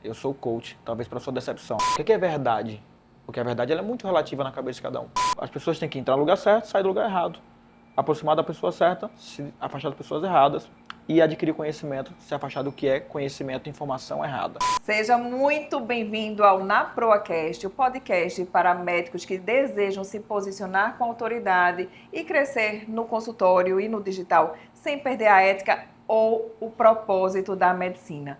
Eu sou coach, talvez para sua decepção. O que é verdade? Porque a verdade ela é muito relativa na cabeça de cada um. As pessoas têm que entrar no lugar certo, sair do lugar errado. Aproximar da pessoa certa, se afastar das pessoas erradas e adquirir conhecimento, se afastar do que é conhecimento e informação errada. Seja muito bem-vindo ao NaProAcast, o podcast para médicos que desejam se posicionar com autoridade e crescer no consultório e no digital, sem perder a ética ou o propósito da medicina.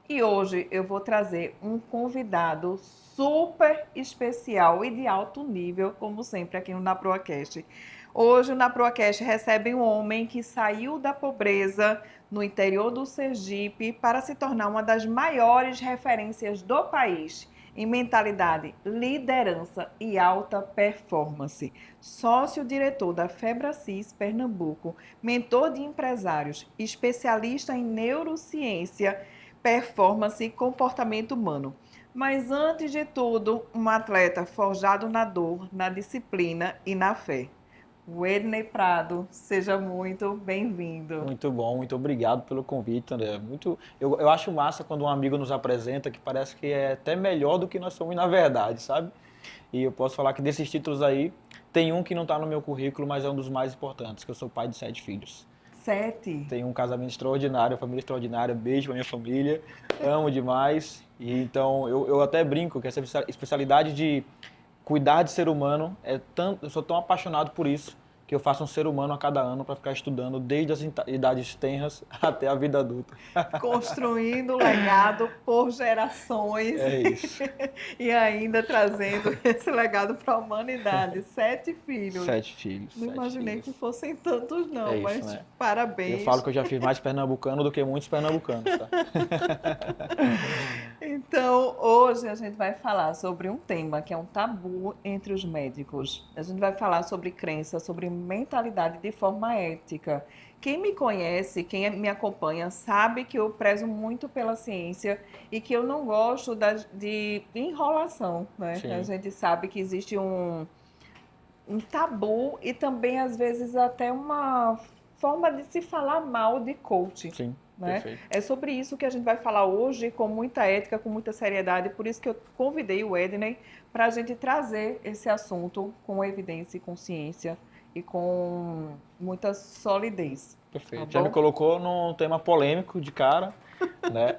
E hoje eu vou trazer um convidado super especial e de alto nível, como sempre aqui no NaProAcast. Hoje o NaProAcast recebe um homem que saiu da pobreza no interior do Sergipe para se tornar uma das maiores referências do país em mentalidade, liderança e alta performance. Sócio-diretor da Febracis Pernambuco, mentor de empresários, especialista em neurociência, performance e comportamento humano. Mas antes de tudo, um atleta forjado na dor, na disciplina e na fé. Wedney Prado, seja muito bem-vindo. Muito bom, muito obrigado pelo convite, André. Eu acho massa quando um amigo nos apresenta que parece que é até melhor do que nós somos na verdade, sabe? E eu posso falar que desses títulos aí, tem um que não está no meu currículo, mas é um dos mais importantes, que eu sou pai de 7 filhos. 7. Tenho um casamento extraordinário, família extraordinária, beijo pra minha família, amo demais. E então eu até brinco que essa especialidade de cuidar de ser humano eu sou tão apaixonado por isso que eu faço um ser humano a cada ano para ficar estudando desde as idades tenras até a vida adulta. Construindo legado por gerações. É isso. E ainda trazendo esse legado para a humanidade. 7 filhos. 7 filhos. Não 7 imaginei filhos. que fossem tantos, não, É isso, mas né? parabéns. Eu falo que eu já fiz mais pernambucano do que muitos pernambucanos, tá? Então, hoje a gente vai falar sobre um tema que é um tabu entre os médicos. A gente vai falar sobre crença, sobre mentalidade de forma ética. Quem me conhece, quem me acompanha, sabe que eu prezo muito pela ciência e que eu não gosto de enrolação, né? Sim. A gente sabe que existe um tabu e também, às vezes, até uma forma de se falar mal de coach. Sim, Né? perfeito. É sobre isso que a gente vai falar hoje, com muita ética, com muita seriedade. Por isso que eu convidei o Wedney para a gente trazer esse assunto com evidência e consciência e com muita solidez. Perfeito. Tá Já me bom? colocou num tema polêmico de cara, né?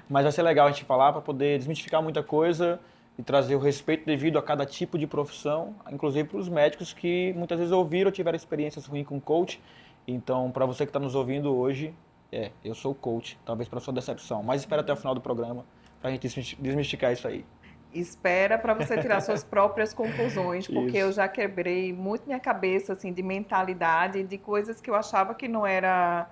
Mas vai ser legal a gente falar para poder desmistificar muita coisa e trazer o respeito devido a cada tipo de profissão, inclusive para os médicos que muitas vezes ouviram ou tiveram experiências ruins com coach. Então, para você que está nos ouvindo hoje, eu sou coach, talvez para sua decepção, mas espera até o final do programa para a gente desmistificar isso aí. Espera para você tirar suas próprias conclusões, porque eu Isso. já quebrei muito minha cabeça assim de mentalidade, de coisas que eu achava que não era,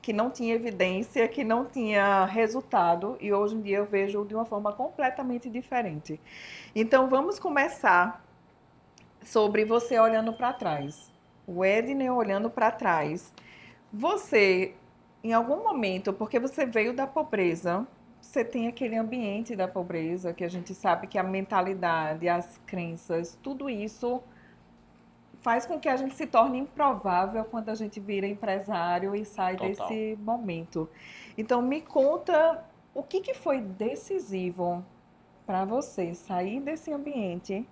que não tinha evidência, que não tinha resultado, e hoje em dia eu vejo de uma forma completamente diferente. Então vamos começar sobre você olhando para trás. O Edney olhando para trás. Você, em algum momento, porque você veio da pobreza, você tem aquele ambiente da pobreza, que a gente sabe que a mentalidade, as crenças, tudo isso faz com que a gente se torne improvável quando a gente vira empresário e sai Total. desse momento. Então, me conta o que foi decisivo para você sair desse ambiente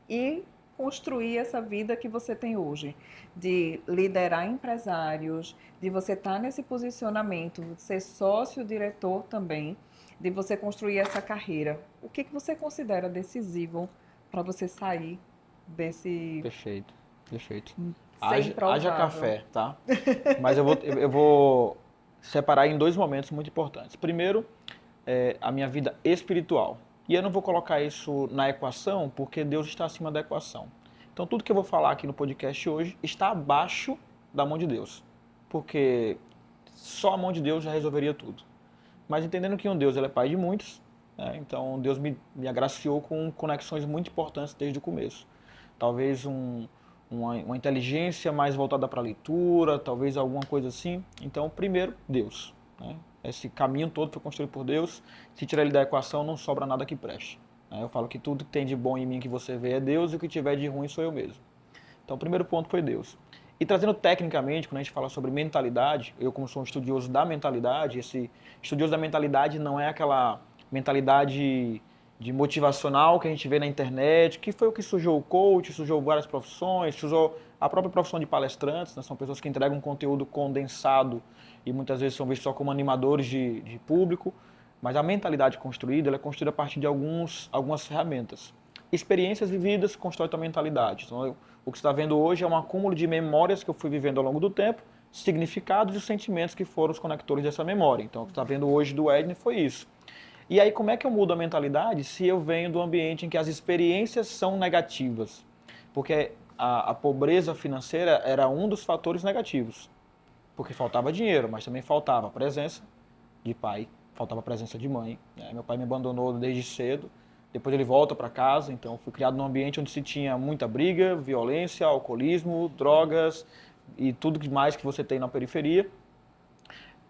e construir essa vida que você tem hoje, de liderar empresários, de você estar nesse posicionamento, de ser sócio-diretor também, de você construir essa carreira. O que você considera decisivo para você sair desse Perfeito, perfeito. ser Haja improvável? café, tá? Mas eu vou separar em dois momentos muito importantes. Primeiro, a minha vida espiritual. E eu não vou colocar isso na equação, porque Deus está acima da equação. Então, tudo que eu vou falar aqui no podcast hoje está abaixo da mão de Deus. Porque só a mão de Deus já resolveria tudo. Mas entendendo que um Deus ele é pai de muitos, né? Então Deus me agraciou com conexões muito importantes desde o começo. Talvez uma inteligência mais voltada para a leitura, talvez alguma coisa assim. Então, primeiro, Deus, né? Esse caminho todo foi construído por Deus. Se tirar ele da equação, não sobra nada que preste. Eu falo que tudo que tem de bom em mim que você vê é Deus e o que tiver de ruim sou eu mesmo. Então, o primeiro ponto foi Deus. E trazendo tecnicamente, quando a gente fala sobre mentalidade, eu como sou um estudioso da mentalidade, esse estudioso da mentalidade não é aquela mentalidade de motivacional que a gente vê na internet, que foi o que sujou o coach, sujou várias profissões, sujou a própria profissão de palestrantes, né? São pessoas que entregam um conteúdo condensado e muitas vezes são vistos só como animadores de público, mas a mentalidade construída, ela é construída a partir de algumas ferramentas. Experiências vividas constroem a mentalidade. Então, o que você está vendo hoje é um acúmulo de memórias que eu fui vivendo ao longo do tempo, significados e sentimentos que foram os conectores dessa memória. Então, o que você está vendo hoje do Edney foi isso. E aí, como é que eu mudo a mentalidade se eu venho do ambiente em que as experiências são negativas? Porque a pobreza financeira era um dos fatores negativos. Porque faltava dinheiro, mas também faltava presença de pai, faltava presença de mãe. Né? Meu pai me abandonou desde cedo. Depois ele volta para casa, então fui criado num ambiente onde se tinha muita briga, violência, alcoolismo, drogas e tudo mais que você tem na periferia.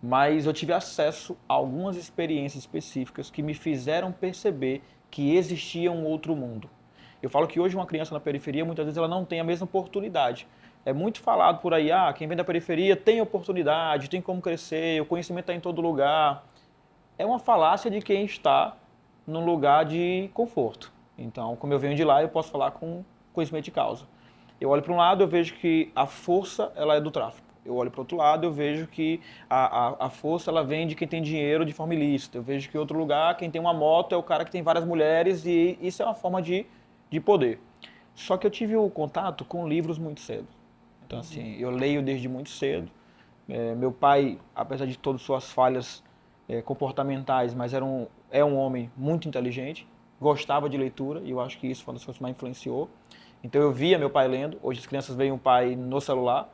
Mas eu tive acesso a algumas experiências específicas que me fizeram perceber que existia um outro mundo. Eu falo que hoje uma criança na periferia, muitas vezes ela não tem a mesma oportunidade. É muito falado por aí, quem vem da periferia tem oportunidade, tem como crescer, o conhecimento está em todo lugar. É uma falácia de quem está num lugar de conforto. Então, como eu venho de lá, eu posso falar com conhecimento de causa. Eu olho para um lado, eu vejo que a força ela é do tráfico. Eu olho para o outro lado, eu vejo que a força ela vem de quem tem dinheiro de forma ilícita. Eu vejo que em outro lugar, quem tem uma moto é o cara que tem várias mulheres e isso é uma forma de poder. Só que eu tive o contato com livros muito cedo. Então, assim, eu leio desde muito cedo. Meu pai, apesar de todas as suas falhas comportamentais, mas é um homem muito inteligente, gostava de leitura e eu acho que isso foi uma das coisas que mais influenciou. Então eu via meu pai lendo, hoje as crianças veem o pai no celular,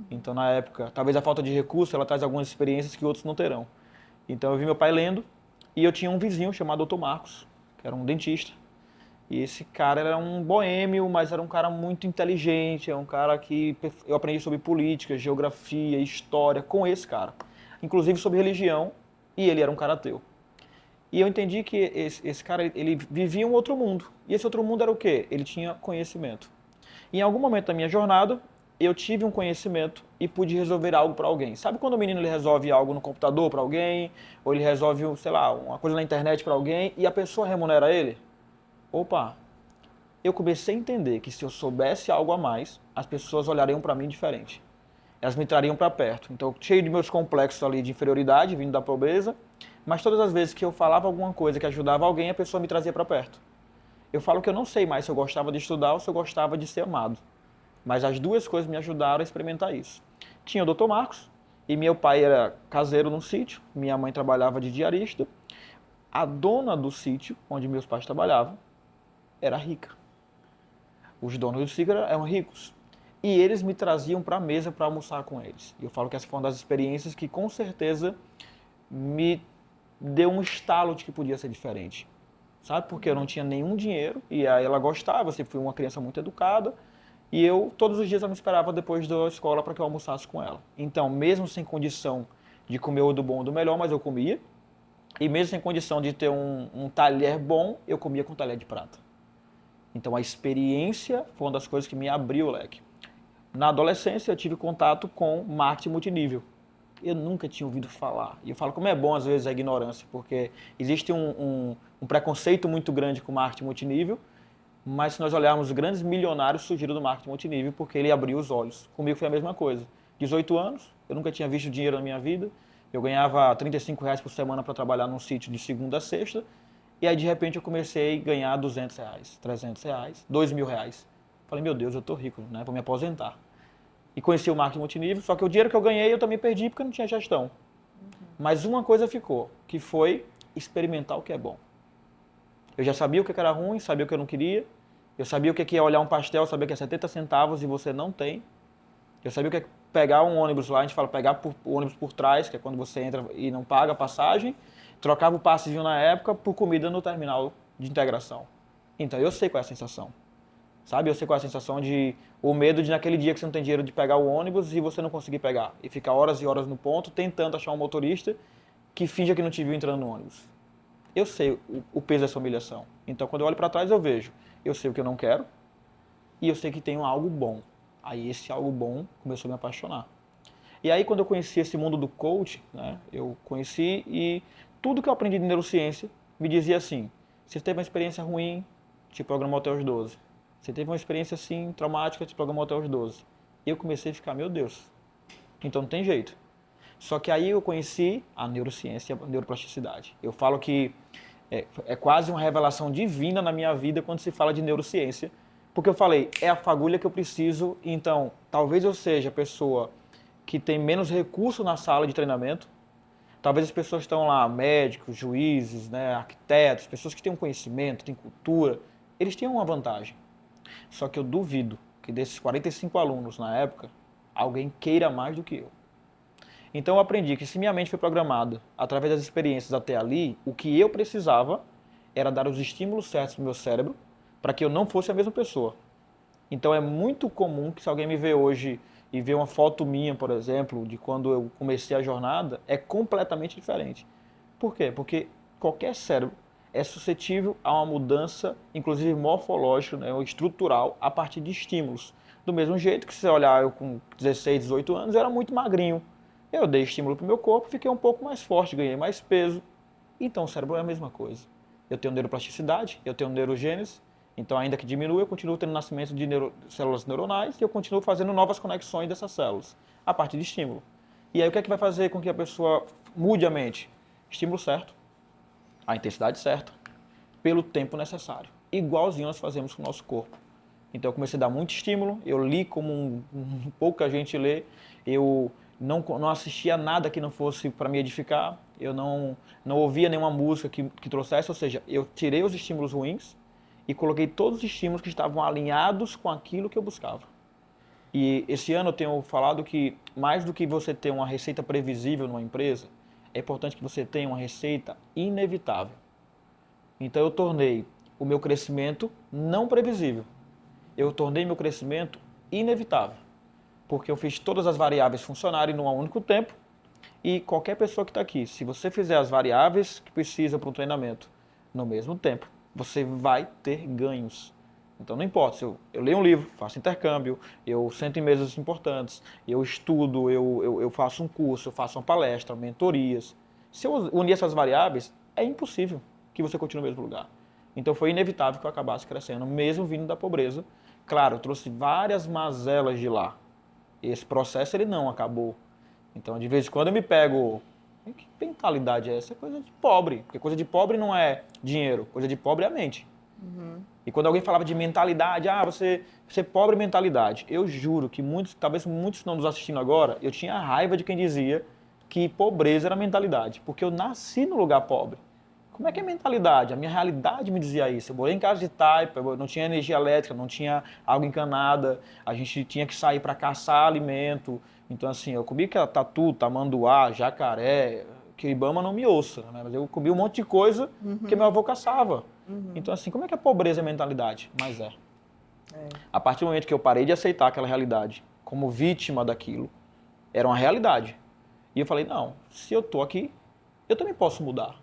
então na época, talvez a falta de recurso, ela traz algumas experiências que outros não terão. Então eu vi meu pai lendo e eu tinha um vizinho chamado Dr. Marcos, que era um dentista. E esse cara era um boêmio, mas era um cara muito inteligente, é um cara que eu aprendi sobre política, geografia, história com esse cara. Inclusive sobre religião, e ele era um cara ateu. E eu entendi que esse cara, ele vivia um outro mundo. E esse outro mundo era o quê? Ele tinha conhecimento. E em algum momento da minha jornada, eu tive um conhecimento e pude resolver algo para alguém. Sabe quando o menino ele resolve algo no computador para alguém, ou ele resolve, sei lá, uma coisa na internet para alguém e a pessoa remunera ele? Opa, eu comecei a entender que se eu soubesse algo a mais, as pessoas olhariam para mim diferente. Elas me trariam para perto. Então, cheio de meus complexos ali de inferioridade, vindo da pobreza, mas todas as vezes que eu falava alguma coisa que ajudava alguém, a pessoa me trazia para perto. Eu falo que eu não sei mais se eu gostava de estudar ou se eu gostava de ser amado. Mas as duas coisas me ajudaram a experimentar isso. Tinha o Dr. Marcos, e meu pai era caseiro num sítio, minha mãe trabalhava de diarista. A dona do sítio, onde meus pais trabalhavam, era rica. Os donos do sítio eram ricos. E eles me traziam para a mesa para almoçar com eles. E eu falo que essa foi uma das experiências que com certeza me deu um estalo de que podia ser diferente. Sabe? Porque eu não tinha nenhum dinheiro e aí ela gostava, eu sempre fui uma criança muito educada. E eu, todos os dias, ela me esperava depois da escola para que eu almoçasse com ela. Então, mesmo sem condição de comer o do bom ou do melhor, mas eu comia. E mesmo sem condição de ter um talher bom, eu comia com talher de prata. Então, a experiência foi uma das coisas que me abriu o leque. Na adolescência, eu tive contato com marketing multinível. Eu nunca tinha ouvido falar. E eu falo como é bom, às vezes, a ignorância, porque existe um preconceito muito grande com marketing multinível, mas se nós olharmos, os grandes milionários surgiram do marketing multinível porque ele abriu os olhos. Comigo foi a mesma coisa. 18 anos, eu nunca tinha visto dinheiro na minha vida. Eu ganhava R$ 35 por semana para trabalhar num sítio de segunda a sexta. E aí, de repente, eu comecei a ganhar R$ 200, R$ 300, R$ 2.000. Falei, meu Deus, eu tô rico, né? Vou me aposentar. E conheci o marketing multinível, só que o dinheiro que eu ganhei eu também perdi porque eu não tinha gestão. Mas uma coisa ficou, que foi experimentar o que é bom. Eu já sabia o que era ruim, sabia o que eu não queria. Eu sabia o que é olhar um pastel, sabia que é 70 centavos e você não tem. Eu sabia o que é pegar um ônibus lá, a gente fala pegar o ônibus por trás, que é quando você entra e não paga a passagem. Trocava o passezinho na época por comida no terminal de integração. Então eu sei qual é a sensação. Sabe? Eu sei qual é a sensação de... O medo de naquele dia que você não tem dinheiro de pegar o ônibus e você não conseguir pegar. E ficar horas e horas no ponto tentando achar um motorista que finja que não te viu entrando no ônibus. Eu sei o peso dessa humilhação. Então, quando eu olho para trás, eu vejo. Eu sei o que eu não quero e eu sei que tenho algo bom. Aí esse algo bom começou a me apaixonar. E aí quando eu conheci esse mundo do coach, né, eu conheci e tudo que eu aprendi de neurociência me dizia assim, você teve uma experiência ruim, te programou até os 12. Você teve uma experiência assim, traumática, te programou até os 12. E eu comecei a ficar, meu Deus, então não tem jeito. Só que aí eu conheci a neurociência e a neuroplasticidade. Eu falo que é quase uma revelação divina na minha vida quando se fala de neurociência, porque eu falei, é a fagulha que eu preciso, então talvez eu seja a pessoa que tem menos recurso na sala de treinamento, talvez as pessoas que estão lá, médicos, juízes, né, arquitetos, pessoas que têm um conhecimento, têm cultura, eles têm uma vantagem. Só que eu duvido que desses 45 alunos na época, alguém queira mais do que eu. Então eu aprendi que se minha mente foi programada através das experiências até ali, o que eu precisava era dar os estímulos certos para o meu cérebro para que eu não fosse a mesma pessoa. Então é muito comum que se alguém me vê hoje e vê uma foto minha, por exemplo, de quando eu comecei a jornada, é completamente diferente. Por quê? Porque qualquer cérebro é suscetível a uma mudança, inclusive morfológica, né, ou estrutural, a partir de estímulos. Do mesmo jeito que se você olhar eu com 16, 18 anos, eu era muito magrinho. Eu dei estímulo para o meu corpo, fiquei um pouco mais forte, ganhei mais peso. Então o cérebro é a mesma coisa. Eu tenho neuroplasticidade, eu tenho neurogênese, então ainda que diminua, eu continuo tendo nascimento de células neuronais e eu continuo fazendo novas conexões dessas células, a partir de estímulo. E aí o que é que vai fazer com que a pessoa mude a mente? Estímulo certo, a intensidade certa, pelo tempo necessário. Igualzinho nós fazemos com o nosso corpo. Então eu comecei a dar muito estímulo, eu li como pouca gente lê, eu não assistia nada que não fosse para me edificar, eu não ouvia nenhuma música que trouxesse, ou seja, eu tirei os estímulos ruins e coloquei todos os estímulos que estavam alinhados com aquilo que eu buscava. E esse ano eu tenho falado que mais do que você ter uma receita previsível numa empresa, é importante que você tenha uma receita inevitável. Então eu tornei o meu crescimento não previsível. Eu tornei meu crescimento inevitável. Porque eu fiz todas as variáveis funcionarem num único tempo e qualquer pessoa que está aqui, se você fizer as variáveis que precisa para um treinamento no mesmo tempo, você vai ter ganhos. Então não importa, se eu leio um livro, faço intercâmbio, eu sento em mesas importantes, eu estudo, eu faço um curso, eu faço uma palestra, mentorias. Se eu unir essas variáveis, é impossível que você continue no mesmo lugar. Então foi inevitável que eu acabasse crescendo, mesmo vindo da pobreza. Claro, eu trouxe várias mazelas de lá. Esse processo ele não acabou. Então, de vez em quando eu me pego, que mentalidade é essa? É coisa de pobre. Porque coisa de pobre não é dinheiro, coisa de pobre é a mente. Uhum. E quando alguém falava de mentalidade, você é pobre mentalidade. Eu juro que muitos, talvez muitos estão nos assistindo agora, eu tinha raiva de quem dizia que pobreza era mentalidade. Porque eu nasci no lugar pobre. Como é que é mentalidade? A minha realidade me dizia isso. Eu morei em casa de taipa, não tinha energia elétrica, não tinha água encanada, a gente tinha que sair para caçar alimento. Então, assim, eu comi tatu, tamanduá, jacaré, que o Ibama não me ouça, né? Mas eu comi um monte de coisa que meu avô caçava. Então, assim, como é que a pobreza é mentalidade? Mas é. A partir do momento que eu parei de aceitar aquela realidade como vítima daquilo, era uma realidade. E eu falei, não, se eu tô aqui, eu também posso mudar.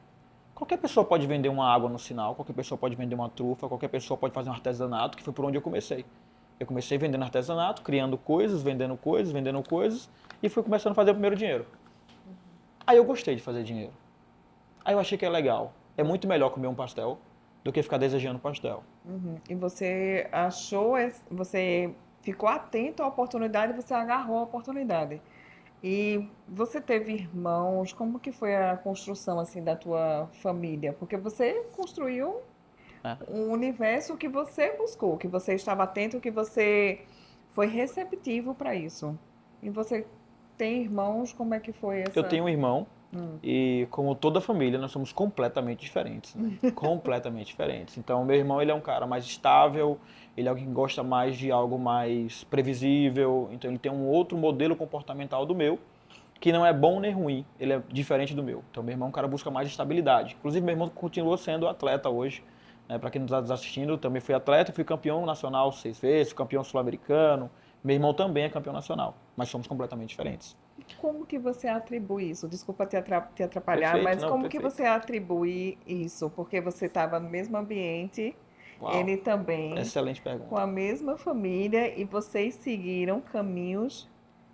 Qualquer pessoa pode vender uma água no sinal, qualquer pessoa pode vender uma trufa, qualquer pessoa pode fazer um artesanato, que foi por onde eu comecei. Eu comecei vendendo artesanato, criando coisas, vendendo coisas, e fui começando a fazer o primeiro dinheiro. Aí eu gostei de fazer dinheiro. Aí eu achei que é legal. É muito melhor comer um pastel do que ficar desejando pastel. E você achou, você ficou atento à oportunidade, você agarrou a oportunidade. E você teve irmãos? Como que foi a construção assim da tua família? Porque você construiu um universo que você buscou, que você estava atento, que você foi receptivo para isso. E você tem irmãos? Como é que foi Eu essa? tenho um irmão e, como toda família, nós somos completamente diferentes. Né? Completamente diferentes. Então, meu irmão ele é um cara mais estável, ele é alguém que gosta mais de algo mais previsível, então ele tem um outro modelo comportamental do meu, que não é bom nem ruim, ele é diferente do meu. Então, meu irmão, o cara busca mais estabilidade. Inclusive, meu irmão continua sendo atleta hoje. Né? Para quem não está assistindo, também fui atleta, fui campeão nacional 6 vezes, campeão sul-americano. Meu irmão também é campeão nacional, mas somos completamente diferentes. Como que você atribui isso? Desculpa te atrapalhar, Perfeito, mas não, como que perfeito. você atribui isso? Porque você estava no mesmo ambiente Uau, ele também, excelente com pergunta. a mesma família, e vocês seguiram caminhos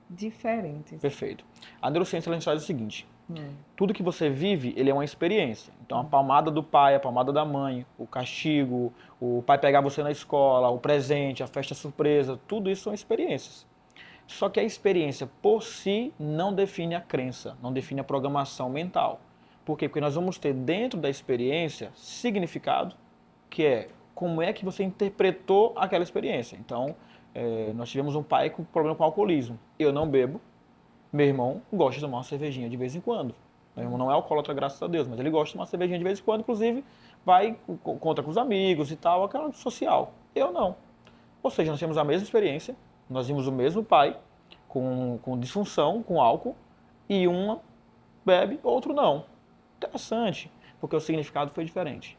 diferentes. Perfeito. A neurociência ela nos traz o seguinte: Hum, tudo que você vive, ele é uma experiência. Então, a palmada do pai, a palmada da mãe, o castigo, o pai pegar você na escola, o presente, a festa surpresa, tudo isso são experiências. Só que a experiência por si não define a crença, não define a programação mental. Por quê? Porque nós vamos ter dentro da experiência significado, que é como é que você interpretou aquela experiência. Então, nós tivemos um pai com problema com alcoolismo. Eu não bebo, meu irmão gosta de tomar uma cervejinha de vez em quando. Meu irmão não é alcoólatra, graças a Deus, mas ele gosta de tomar uma cervejinha de vez em quando, inclusive vai contra com os amigos e tal, aquela social. Eu não. Ou seja, nós temos a mesma experiência, nós vimos o mesmo pai com disfunção, com álcool, e uma bebe, outro não. Interessante, porque o significado foi diferente.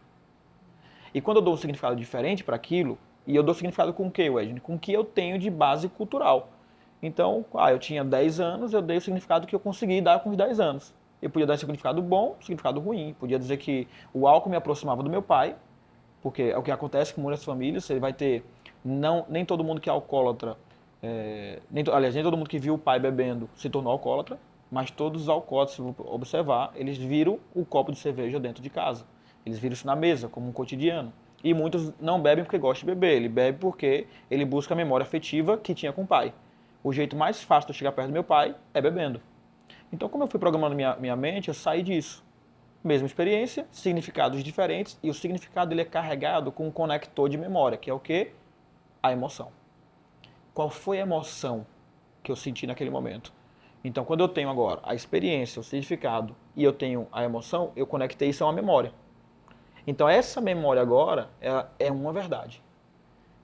E quando eu dou um significado diferente para aquilo, e eu dou significado com o que, Wedney? Com o que eu tenho de base cultural. Então, eu tinha 10 anos, eu dei o significado que eu consegui dar com os 10 anos. Eu podia dar um significado bom, um significado ruim. Podia dizer que o álcool me aproximava do meu pai, porque é o que acontece com muitas famílias. Você vai ter, não, nem todo mundo que é alcoólatra, aliás, nem todo mundo que viu o pai bebendo se tornou alcoólatra, mas todos os alcoólatras, se você observar, eles viram o copo de cerveja dentro de casa. Eles viram isso na mesa, como um cotidiano. E muitos não bebem porque gostam de beber, ele bebe porque ele busca a memória afetiva que tinha com o pai. O jeito mais fácil de eu chegar perto do meu pai é bebendo. Então, como eu fui programando minha mente, eu saí disso. Mesma experiência, significados diferentes, e o significado ele é carregado com um conector de memória, que é o quê? A emoção. Qual foi a emoção que eu senti naquele momento? Então, quando eu tenho agora a experiência, o significado, e eu tenho a emoção, eu conectei isso a uma memória. Então, essa memória agora é uma verdade.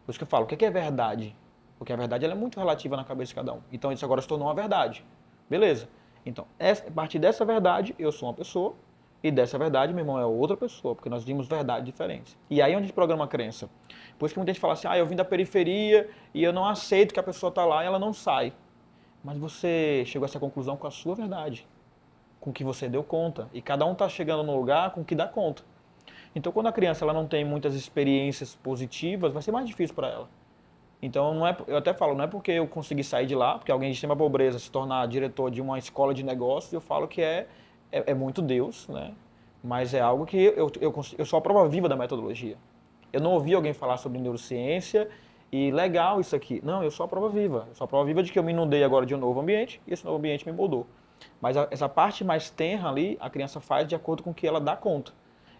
Por isso que eu falo, o que é verdade? Porque a verdade ela é muito relativa na cabeça de cada um. Então, isso agora se tornou uma verdade. Beleza. Então, a partir dessa verdade, eu sou uma pessoa, e dessa verdade, meu irmão é outra pessoa, porque nós vimos verdades diferentes. E aí é onde a gente programa a crença. Por isso que muita gente fala assim, eu vim da periferia e eu não aceito que a pessoa está lá e ela não sai. Mas você chegou a essa conclusão com a sua verdade, com o que você deu conta. E cada um está chegando no lugar com o que dá conta. Então, quando a criança ela não tem muitas experiências positivas, vai ser mais difícil para ela. Então, eu até falo, não é porque eu consegui sair de lá, porque alguém de extrema pobreza se tornar diretor de uma escola de negócios, eu falo que é muito Deus, né? Mas é algo que eu sou a prova viva da metodologia. Eu não ouvi alguém falar sobre neurociência e legal isso aqui. Não, eu sou a prova viva. Eu sou a prova viva de que eu me inundei agora de um novo ambiente e esse novo ambiente me moldou. Mas essa parte mais tenra ali, a criança faz de acordo com o que ela dá conta.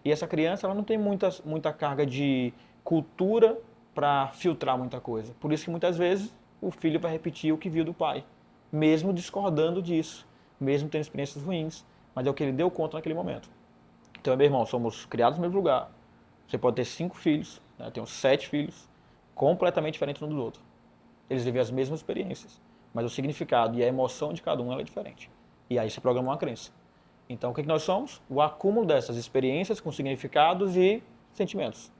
E essa criança ela não tem muita carga de cultura para filtrar muita coisa. Por isso que muitas vezes o filho vai repetir o que viu do pai, mesmo discordando disso, mesmo tendo experiências ruins, mas é o que ele deu conta naquele momento. Então, meu irmão, somos criados no mesmo lugar. Você pode ter 5 filhos, né? Eu tenho 7 filhos, completamente diferentes um dos outros. Eles vivem as mesmas experiências, mas o significado e a emoção de cada um é diferente. E aí se programa uma crença. Então, o que nós somos? O acúmulo dessas experiências com significados e sentimentos.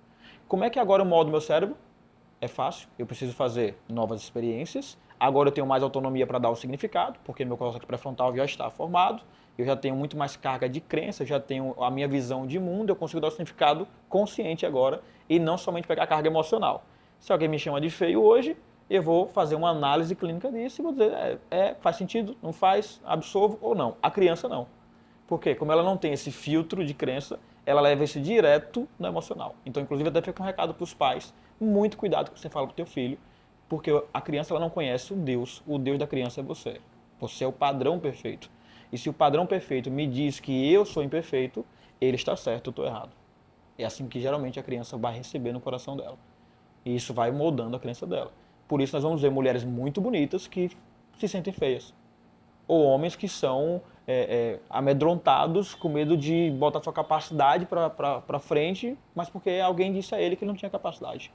Como é que agora eu moldo meu cérebro? É fácil, eu preciso fazer novas experiências. Agora eu tenho mais autonomia para dar o significado, porque meu córtex pré-frontal já está formado. Eu já tenho muito mais carga de crença, eu já tenho a minha visão de mundo, eu consigo dar o significado consciente agora e não somente pegar a carga emocional. Se alguém me chama de feio hoje, eu vou fazer uma análise clínica disso e vou dizer, faz sentido, não faz, absolvo ou não. A criança não. Por quê? Como ela não tem esse filtro de crença, ela leva isso direto no emocional. Então, inclusive, até fica um recado para os pais, muito cuidado com o que você fala para o teu filho, porque a criança ela não conhece o Deus da criança é você. Você é o padrão perfeito. E se o padrão perfeito me diz que eu sou imperfeito, ele está certo, eu estou errado. É assim que geralmente a criança vai receber no coração dela. E isso vai moldando a crença dela. Por isso nós vamos ver mulheres muito bonitas que se sentem feias. Ou homens que são amedrontados com medo de botar sua capacidade para frente, mas porque alguém disse a ele que ele não tinha capacidade.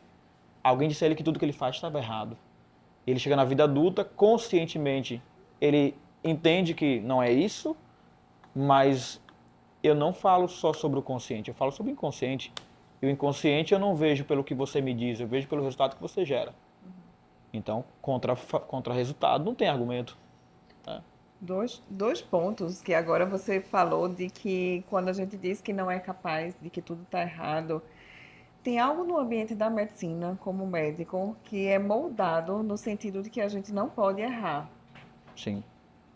Alguém disse a ele que tudo que ele faz estava errado. Ele chega na vida adulta, conscientemente, ele entende que não é isso, mas eu não falo só sobre o consciente, eu falo sobre o inconsciente. E o inconsciente eu não vejo pelo que você me diz, eu vejo pelo resultado que você gera. Então, contra resultado não tem argumento. Né? Dois pontos que agora você falou de que quando a gente diz que não é capaz, de que tudo está errado, tem algo no ambiente da medicina, como médico, que é moldado no sentido de que a gente não pode errar. Sim,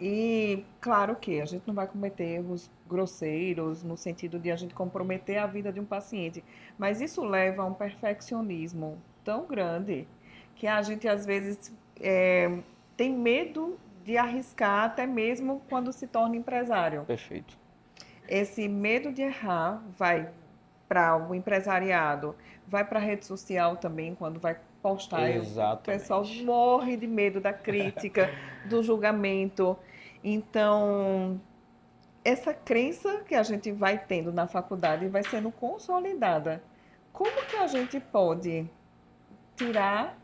E claro que a gente não vai cometer erros grosseiros no sentido de a gente comprometer a vida de um paciente, mas isso leva a um perfeccionismo tão grande que a gente às vezes tem medo de arriscar, até mesmo quando se torna empresário. perfeito. Esse medo de errar vai para o empresariado, vai para a rede social também, quando vai postar, o pessoal Exatamente. morre de medo da crítica, do julgamento. Então, essa crença que a gente vai tendo na faculdade vai sendo consolidada. Como que a gente pode tirar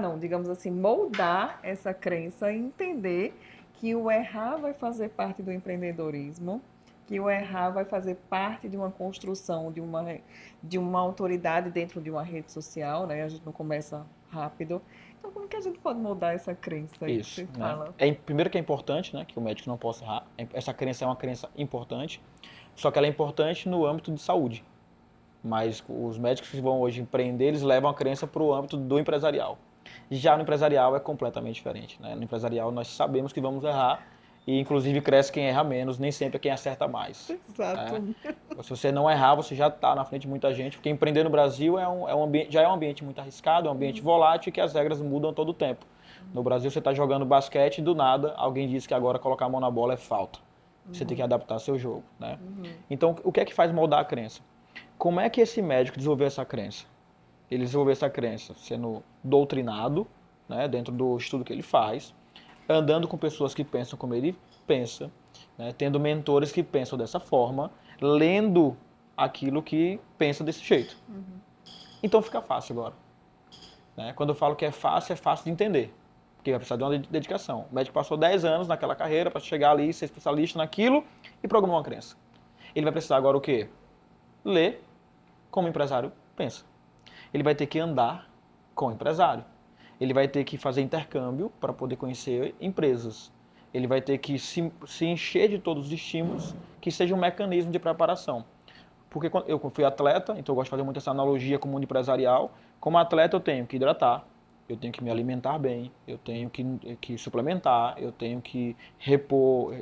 não, digamos assim, moldar essa crença e entender que o errar vai fazer parte do empreendedorismo, que o errar vai fazer parte de uma construção de uma autoridade dentro de uma rede social, né? A gente não começa rápido. Então, como que a gente pode moldar essa crença aí que Isso, você né? fala? Primeiro que é importante, né, que o médico não possa errar. Essa crença é uma crença importante, só que ela é importante no âmbito de saúde. Mas os médicos que vão hoje empreender, eles levam a crença para o âmbito do empresarial. Já no empresarial é completamente diferente, né? No empresarial nós sabemos que vamos errar e inclusive cresce quem erra menos, nem sempre é quem acerta mais, né? Exato. Se você não errar, você já está na frente de muita gente, porque empreender no Brasil já é um ambiente muito arriscado, é um ambiente volátil e que as regras mudam todo o tempo. No Brasil você está jogando basquete e do nada alguém diz que agora colocar a mão na bola é falta. Você tem que adaptar seu jogo, né? Então, o que é que faz moldar a crença? Como é que esse médico desenvolveu essa crença? Ele desenvolveu essa crença sendo doutrinado, né, dentro do estudo que ele faz, andando com pessoas que pensam como ele pensa, né, tendo mentores que pensam dessa forma, lendo aquilo que pensa desse jeito. Então fica fácil agora, né? Quando eu falo que é fácil de entender, porque vai precisar de uma dedicação. O médico passou 10 anos naquela carreira para chegar ali, ser especialista naquilo e programar uma crença. Ele vai precisar agora o quê? Ler como o empresário pensa. Ele vai ter que andar com o empresário. Ele vai ter que fazer intercâmbio para poder conhecer empresas. Ele vai ter que se encher de todos os estímulos que seja um mecanismo de preparação. Porque eu fui atleta, então eu gosto de fazer muito essa analogia com o mundo empresarial. Como atleta eu tenho que hidratar, eu tenho que me alimentar bem, eu tenho que suplementar, eu tenho que repor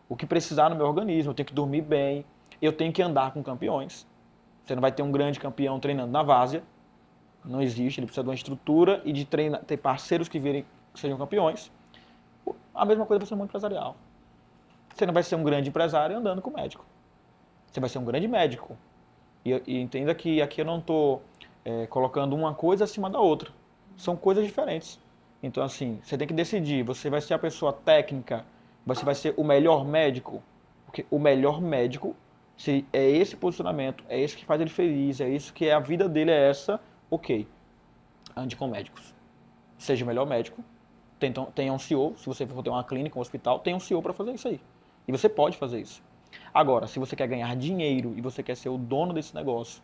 o que precisar no meu organismo, eu tenho que dormir bem, eu tenho que andar com campeões. Você não vai ter um grande campeão treinando na várzea. Não existe. Ele precisa de uma estrutura e de ter parceiros que sejam campeões. A mesma coisa vai ser no mundo empresarial. Você não vai ser um grande empresário andando com médico. Você vai ser um grande médico. E entenda que aqui eu não estou colocando uma coisa acima da outra. São coisas diferentes. Então, assim, você tem que decidir. Você vai ser a pessoa técnica, você vai ser o melhor médico. Porque o melhor médico, se é esse posicionamento, é esse que faz ele feliz, é isso que a vida dele é essa, ok. Ande com médicos. Seja o melhor médico. Tenha um CEO, se você for ter uma clínica, um hospital, tenha um CEO para fazer isso aí. E você pode fazer isso. Agora, se você quer ganhar dinheiro e você quer ser o dono desse negócio,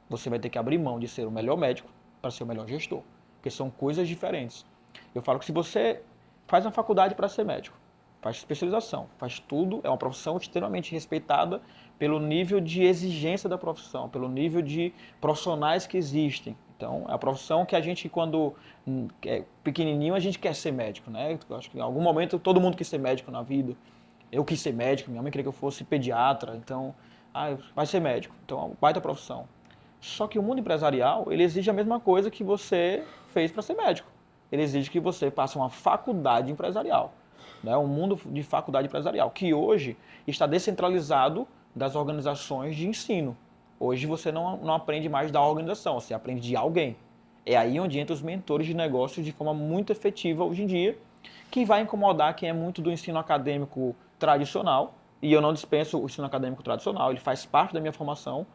você vai ter que abrir mão de ser o melhor médico para ser o melhor gestor. Porque são coisas diferentes. Eu falo que se você faz uma faculdade para ser médico, faz especialização, faz tudo, é uma profissão extremamente respeitada pelo nível de exigência da profissão, pelo nível de profissionais que existem. Então, é a profissão que a gente, quando é pequenininho, a gente quer ser médico, né? Eu acho que em algum momento todo mundo quis ser médico na vida. Eu quis ser médico, minha mãe queria que eu fosse pediatra, então, vai ser médico. Então, é uma baita profissão. Só que o mundo empresarial, ele exige a mesma coisa que você fez para ser médico. Ele exige que você passe uma faculdade empresarial, né? Um mundo de faculdade empresarial, que hoje está descentralizado das organizações de ensino. Hoje você não aprende mais da organização, você aprende de alguém. É aí onde entram os mentores de negócios de forma muito efetiva hoje em dia, que vai incomodar quem é muito do ensino acadêmico tradicional, e eu não dispenso o ensino acadêmico tradicional, ele faz parte da minha formação,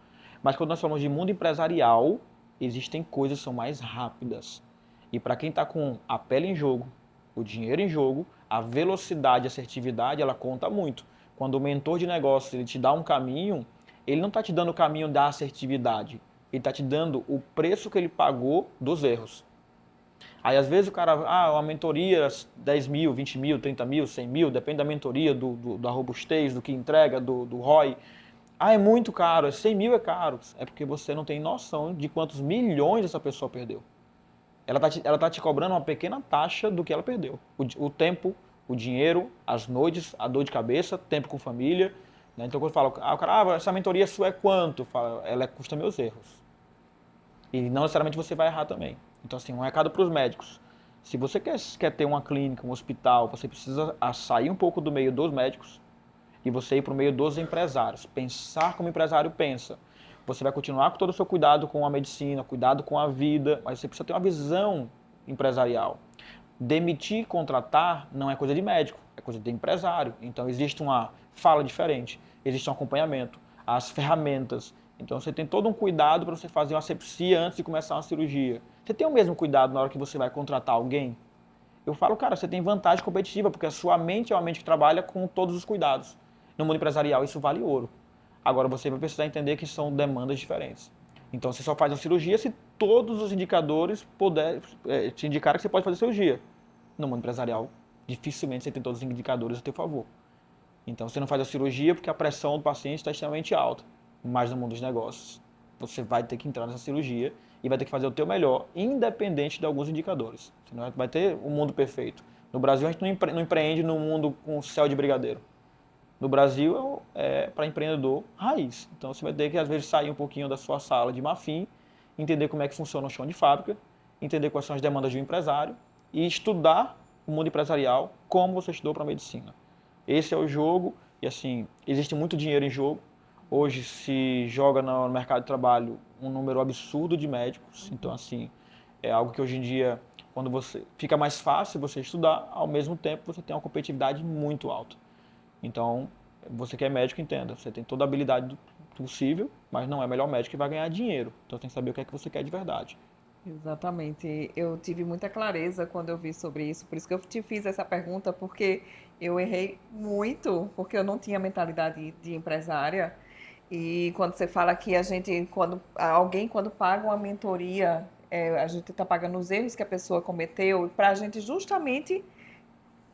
mas quando nós falamos de mundo empresarial, existem coisas que são mais rápidas. E para quem está com a pele em jogo, o dinheiro em jogo, a velocidade, a assertividade, ela conta muito. Quando o mentor de negócios ele te dá um caminho, ele não está te dando o caminho da assertividade, ele está te dando o preço que ele pagou dos erros. Aí às vezes o cara, uma mentoria 10 mil, 20 mil, 30 mil, 100 mil, depende da mentoria, da robustez, do que entrega, do ROI. Ah, é muito caro, 100 mil é caro. É porque você não tem noção de quantos milhões essa pessoa perdeu. Ela tá te cobrando uma pequena taxa do que ela perdeu. O tempo, o dinheiro, as noites, a dor de cabeça, tempo com família. Né? Então, quando eu falo, o cara, essa mentoria sua é quanto? Fala, ela custa meus erros. E não necessariamente você vai errar também. Então, assim, um recado para os médicos. Se você quer ter uma clínica, um hospital, você precisa sair um pouco do meio dos médicos e você ir para o meio dos empresários. Pensar como o empresário pensa. Você vai continuar com todo o seu cuidado com a medicina, cuidado com a vida, mas você precisa ter uma visão empresarial. Demitir, contratar, não é coisa de médico, é coisa de empresário. Então, existe uma fala diferente, existe um acompanhamento, as ferramentas. Então, você tem todo um cuidado para você fazer uma asepsia antes de começar uma cirurgia. Você tem o mesmo cuidado na hora que você vai contratar alguém? Eu falo, cara, você tem vantagem competitiva, porque a sua mente é uma mente que trabalha com todos os cuidados. No mundo empresarial, isso vale ouro. Agora, você vai precisar entender que são demandas diferentes. Então, você só faz a cirurgia se todos os indicadores te indicarem que você pode fazer cirurgia. No mundo empresarial, dificilmente você tem todos os indicadores a seu favor. Então, você não faz a cirurgia porque a pressão do paciente está extremamente alta. Mas no mundo dos negócios, você vai ter que entrar nessa cirurgia e vai ter que fazer o teu melhor, independente de alguns indicadores. Você não vai ter o mundo perfeito. No Brasil, a gente não empreende num mundo com céu de brigadeiro. No Brasil, é para empreendedor raiz. Então, você vai ter que, às vezes, sair um pouquinho da sua sala de marfim, entender como é que funciona o chão de fábrica, entender quais são as demandas de um empresário e estudar o mundo empresarial como você estudou para a medicina. Esse é o jogo e, assim, existe muito dinheiro em jogo. Hoje se joga no mercado de trabalho um número absurdo de médicos. Então, assim, é algo que hoje em dia, quando você fica mais fácil você estudar, ao mesmo tempo você tem uma competitividade muito alta. Então, você que é médico, entenda, você tem toda a habilidade possível, mas não é o melhor médico que vai ganhar dinheiro. Então, tem que saber o que é que você quer de verdade. Exatamente. Eu tive muita clareza quando eu vi sobre isso, por isso que eu te fiz essa pergunta, porque eu errei muito, porque eu não tinha mentalidade de empresária. E quando você fala que a gente, quando alguém quando paga uma mentoria, a gente está pagando os erros que a pessoa cometeu para a gente justamente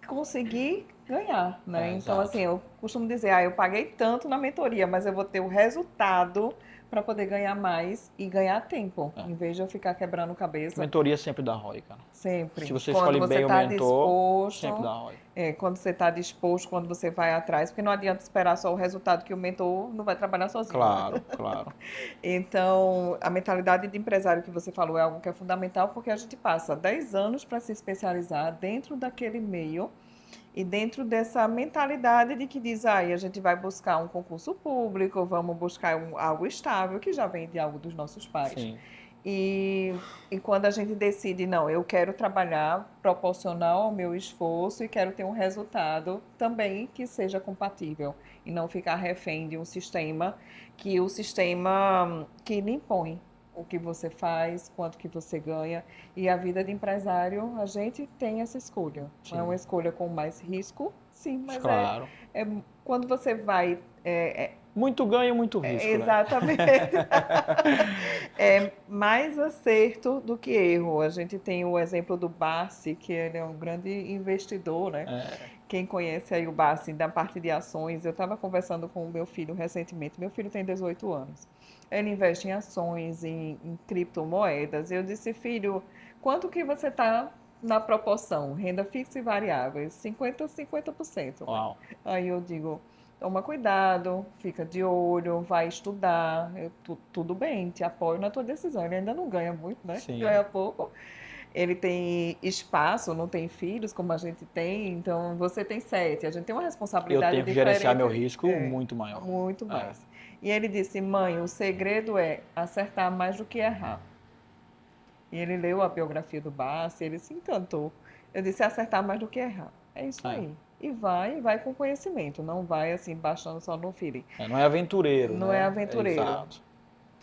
conseguir ganhar, né? Então, assim, Exato. eu costumo dizer, eu paguei tanto na mentoria, mas eu vou ter o resultado para poder ganhar mais e ganhar tempo, É. em vez de eu ficar quebrando cabeça Mentoria sempre dá ROI, cara. Se sempre. você Quando escolhe você bem o está mentor, sempre disposto, dá ROI. quando você está disposto, quando você vai atrás, porque não adianta esperar só o resultado que o mentor não vai trabalhar sozinho, né? Claro, claro. Então, a mentalidade de empresário que você falou é algo que é fundamental, porque a gente passa 10 anos para se especializar dentro daquele meio e dentro dessa mentalidade de que diz, a gente vai buscar um concurso público, vamos buscar algo estável, que já vem de algo dos nossos pais. Sim. E, e quando a gente decide, não, eu quero trabalhar proporcional ao meu esforço e quero ter um resultado também que seja compatível e não ficar refém de um sistema que lhe impõe o que você faz, quanto que você ganha. E a vida de empresário, a gente tem essa escolha. É Sim. uma escolha com mais risco, sim, mas Claro. é quando você vai. Muito ganho, muito risco, né? Exatamente. É mais acerto do que erro. A gente tem o exemplo do Barsi, que ele é um grande investidor, né? É, Quem conhece aí o Barsi da parte de ações, eu estava conversando com o meu filho recentemente. Meu filho tem 18 anos. Ele investe em ações, em criptomoedas. Eu disse, filho, quanto que você está na proporção? Renda fixa e variáveis? 50 a 50%. uau. Aí eu digo, toma cuidado, fica de olho, vai estudar, tudo bem, te apoio na tua decisão. Ele ainda não ganha muito, né? Sim. Ganha pouco. Ele tem espaço, não tem filhos como a gente tem, então você tem 7. A gente tem uma Eu responsabilidade tenho que gerenciar meu diferente, risco muito maior. muito É. mais. E ele disse, mãe, o segredo é acertar mais do que errar. E ele leu a biografia do Bassi, ele se encantou. Eu disse, acertar mais do que errar. É isso É. aí. E vai com conhecimento, não vai assim, baixando só no feeling. Não é aventureiro, Não é né? aventureiro. Exato.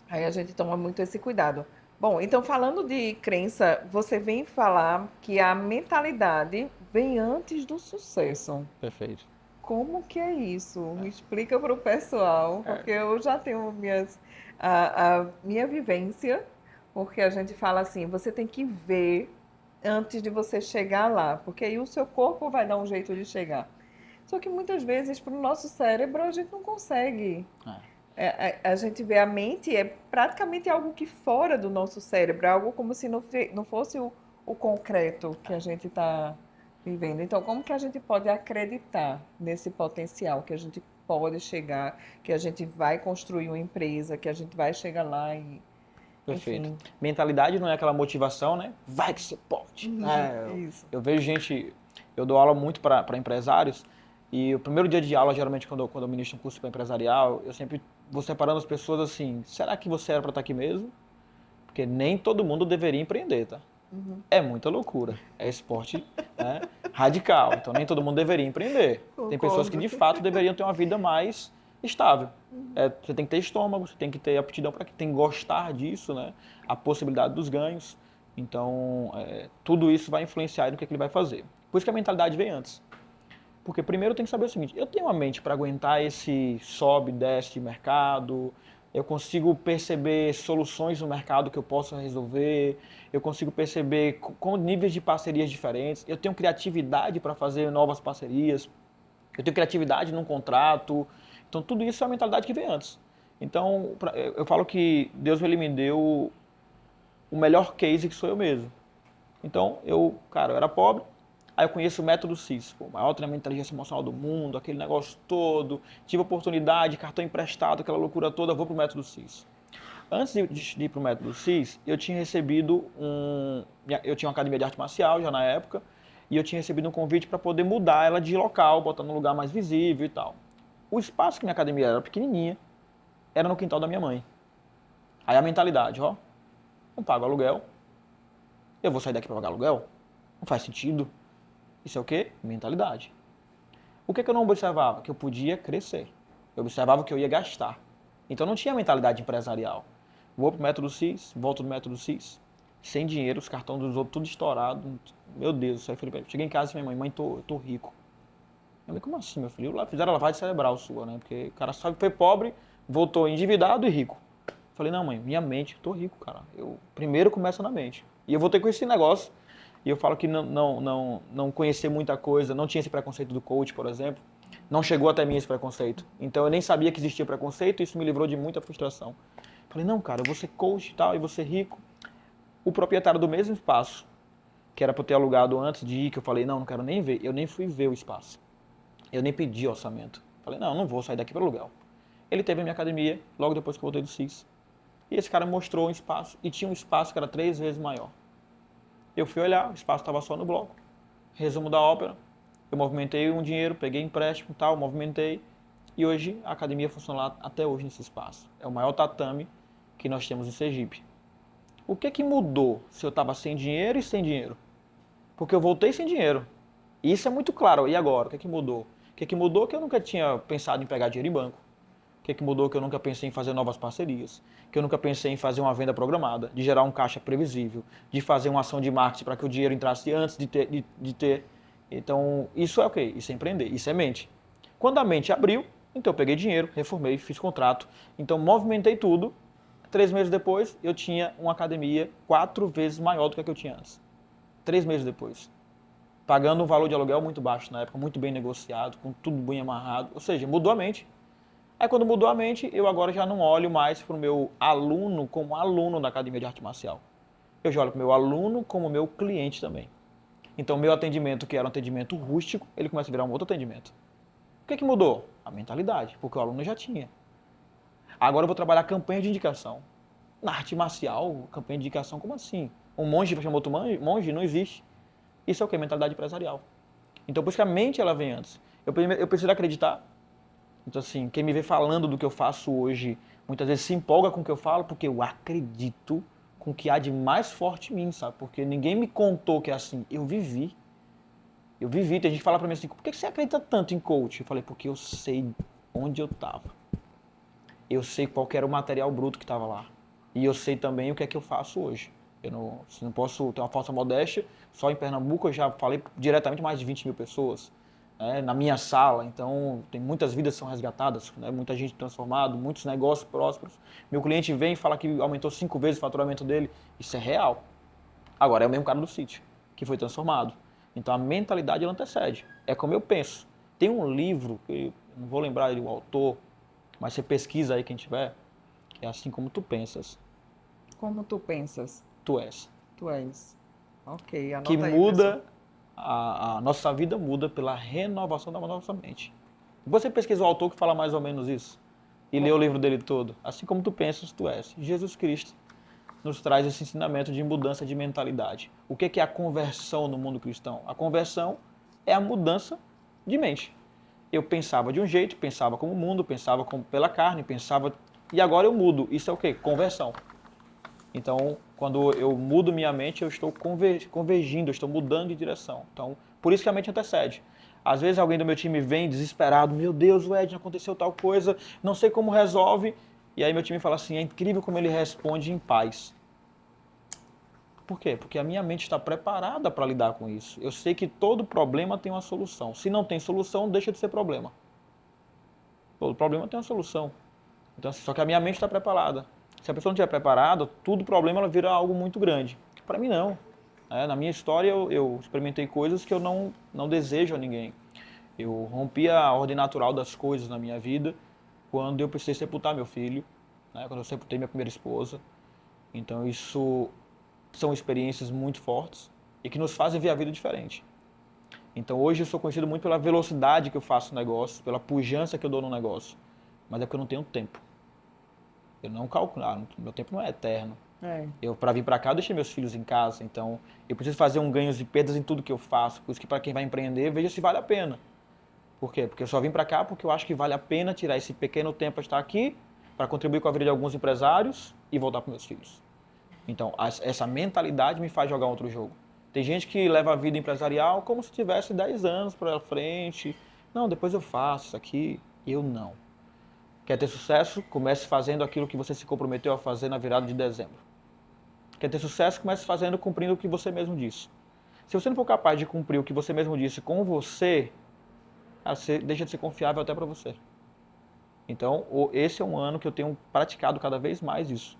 Aí a gente toma muito esse cuidado. Bom, então falando de crença, você vem falar que a mentalidade vem antes do sucesso. Perfeito. Como que é isso? Me explica para o pessoal, porque eu já tenho a minha vivência, porque a gente fala assim, você tem que ver antes de você chegar lá, porque aí o seu corpo vai dar um jeito de chegar. Só que muitas vezes, para o nosso cérebro, a gente não consegue É. A gente vê a mente é praticamente algo que fora do nosso cérebro, é algo como se não fosse o concreto que a gente está vivendo. Então, como que a gente pode acreditar nesse potencial que a gente pode chegar, que a gente vai construir uma empresa, que a gente vai chegar lá e, Perfeito. enfim. Mentalidade não é aquela motivação, né? Vai que você pode. Isso. Eu vejo gente, eu dou aula muito para empresários e o primeiro dia de aula, geralmente quando eu ministro um curso para empresarial, eu sempre vou separando as pessoas assim, será que você era para estar aqui mesmo? Porque nem todo mundo deveria empreender, tá? É muita loucura. É esporte, né, radical. Então nem todo mundo deveria empreender. Tem pessoas que Concordo. de fato deveriam ter uma vida mais estável. Você tem que ter estômago, você tem que ter aptidão para que tem que gostar disso, né? A possibilidade dos ganhos. Então tudo isso vai influenciar no que ele vai fazer. Por isso que a mentalidade vem antes. Porque primeiro eu tenho que saber o seguinte, eu tenho uma mente para aguentar esse sobe, desce de mercado, eu consigo perceber soluções no mercado que eu possa resolver, eu consigo perceber com níveis de parcerias diferentes, eu tenho criatividade para fazer novas parcerias, eu tenho criatividade num contrato, então tudo isso é a mentalidade que vem antes. Então eu falo que Deus ele me deu o melhor case que sou eu mesmo. Então, cara, eu era pobre, aí eu conheço o método CIS, pô, o maior treinamento de inteligência emocional do mundo, aquele negócio todo, tive oportunidade, cartão emprestado, aquela loucura toda, vou pro método CIS. Antes de ir pro método CIS, eu tinha recebido eu tinha uma academia de arte marcial já na época, e eu tinha recebido um convite para poder mudar ela de local, botar num lugar mais visível e tal. O espaço que minha academia era pequenininha, era no quintal da minha mãe. Aí a mentalidade, ó, não pago aluguel, eu vou sair daqui para pagar aluguel? Não faz sentido. Isso é o quê? Mentalidade. O que eu não observava? Que eu podia crescer. Eu observava que eu ia gastar. Então não tinha mentalidade empresarial. Vou pro método CIS, volto do método CIS, sem dinheiro, os cartões dos outros tudo estourado. Meu Deus do céu, Felipe. Cheguei em casa e falei, mãe, eu tô rico. Eu falei, como assim, meu filho? Lá fizeram a lavagem cerebral sua, né? Porque o cara só foi pobre, voltou endividado e rico. Falei, não, mãe, minha mente, eu tô rico, cara. Eu primeiro começa na mente. E eu voltei com esse negócio. E eu falo que não conhecer muita coisa, não tinha esse preconceito do coach, por exemplo. Não chegou até mim esse preconceito. Então eu nem sabia que existia preconceito e isso me livrou de muita frustração. Falei, não, cara, eu vou ser coach e tal, e vou ser rico. O proprietário do mesmo espaço, que era para eu ter alugado antes de ir, que eu falei, não quero nem ver. Eu nem fui ver o espaço. Eu nem pedi orçamento. Falei, não vou sair daqui para aluguel. Ele teve a minha academia, logo depois que eu voltei do CIS. E esse cara me mostrou um espaço, e tinha um espaço que era 3 vezes maior. Eu fui olhar, o espaço estava só no bloco. Resumo da ópera. Eu movimentei um dinheiro, peguei empréstimo e tal, movimentei. E hoje a academia funciona lá até hoje nesse espaço. É o maior tatame que nós temos em Sergipe. O que mudou se eu estava sem dinheiro e sem dinheiro? Porque eu voltei sem dinheiro. E isso é muito claro. E agora? O que mudou? O que mudou é que eu nunca tinha pensado em pegar dinheiro em banco. O que mudou que eu nunca pensei em fazer novas parcerias, que eu nunca pensei em fazer uma venda programada, de gerar um caixa previsível, de fazer uma ação de marketing para que o dinheiro entrasse antes de ter. Então, isso é o quê? Isso é empreender, isso é mente. Quando a mente abriu, então eu peguei dinheiro, reformei, fiz contrato, então movimentei tudo. 3 meses depois, eu tinha uma academia 4 vezes maior do que a que eu tinha antes. 3 meses depois. Pagando um valor de aluguel muito baixo na época, muito bem negociado, com tudo bem amarrado. Ou seja, mudou a mente. Aí quando mudou a mente, eu agora já não olho mais para o meu aluno como aluno da Academia de Arte Marcial. Eu já olho para o meu aluno como meu cliente também. Então, meu atendimento, que era um atendimento rústico, ele começa a virar um outro atendimento. O que mudou? A mentalidade, porque o aluno já tinha. Agora eu vou trabalhar campanha de indicação. Na arte marcial, campanha de indicação, como assim? Um monge vai chamar outro monge? Não existe. Isso é o que? Mentalidade empresarial. Então, por isso que a mente ela vem antes. Eu preciso acreditar. Então, assim, quem me vê falando do que eu faço hoje, muitas vezes se empolga com o que eu falo, porque eu acredito com o que há de mais forte em mim, sabe? Porque ninguém me contou que é assim. Eu vivi. Tem gente que fala pra mim assim, por que você acredita tanto em coach? Eu falei, porque eu sei onde eu tava. Eu sei qual que era o material bruto que estava lá. E eu sei também o que é que eu faço hoje. Eu não posso ter uma falsa modéstia. Só em Pernambuco eu já falei diretamente mais de 20 mil pessoas. Na minha sala, então tem muitas vidas que são resgatadas, né? Muita gente transformada, muitos negócios prósperos. Meu cliente vem e fala que aumentou 5 vezes o faturamento dele, isso é real. Agora é o mesmo cara do sítio, que foi transformado. Então a mentalidade ela antecede, é como eu penso. Tem um livro, que eu não vou lembrar o autor, mas você pesquisa aí quem tiver, é assim como tu pensas, Como tu pensas? tu és. Tu és. Ok, Que anota aí, pessoal. muda, a nossa vida muda pela renovação da nossa mente. Você pesquisa o autor que fala mais ou menos isso e lê o livro dele todo. Assim como tu pensas, tu és. Jesus Cristo nos traz esse ensinamento de mudança de mentalidade. O que é a conversão no mundo cristão? A conversão é a mudança de mente. Eu pensava de um jeito, pensava como o mundo, pensava como pela carne, pensava... E agora eu mudo. Isso é o quê? Conversão. Então, quando eu mudo minha mente, eu estou convergindo, eu estou mudando de direção. Então, por isso que a mente antecede. Às vezes alguém do meu time vem desesperado, meu Deus, o Edna, aconteceu tal coisa, não sei como resolve. E aí meu time fala assim, é incrível como ele responde em paz. Por quê? Porque a minha mente está preparada para lidar com isso. Eu sei que todo problema tem uma solução. Se não tem solução, deixa de ser problema. Todo problema tem uma solução. Então, só que a minha mente está preparada. Se a pessoa não estiver preparada, todo problema ela vira algo muito grande. Para mim, não. Na minha história, eu experimentei coisas que eu não desejo a ninguém. Eu rompi a ordem natural das coisas na minha vida quando eu precisei sepultar meu filho, quando eu sepultei minha primeira esposa. Então, isso são experiências muito fortes e que nos fazem ver a vida diferente. Então, hoje eu sou conhecido muito pela velocidade que eu faço o negócio, pela pujança que eu dou no negócio. Mas é porque eu não tenho tempo. Eu não calculo, meu tempo não é eterno. Para vir para cá, eu deixei meus filhos em casa, então eu preciso fazer um ganhos e perdas em tudo que eu faço. Por isso que para quem vai empreender, veja se vale a pena. Por quê? Porque eu só vim para cá porque eu acho que vale a pena tirar esse pequeno tempo para estar aqui, para contribuir com a vida de alguns empresários e voltar para meus filhos. Então, essa mentalidade me faz jogar outro jogo. Tem gente que leva a vida empresarial como se tivesse 10 anos para frente. Não, depois eu faço isso aqui. Eu não. Quer ter sucesso? Comece fazendo aquilo que você se comprometeu a fazer na virada de dezembro. Quer ter sucesso? Comece fazendo, cumprindo o que você mesmo disse. Se você não for capaz de cumprir o que você mesmo disse com você, você deixa de ser confiável até para você. Então, esse é um ano que eu tenho praticado cada vez mais isso.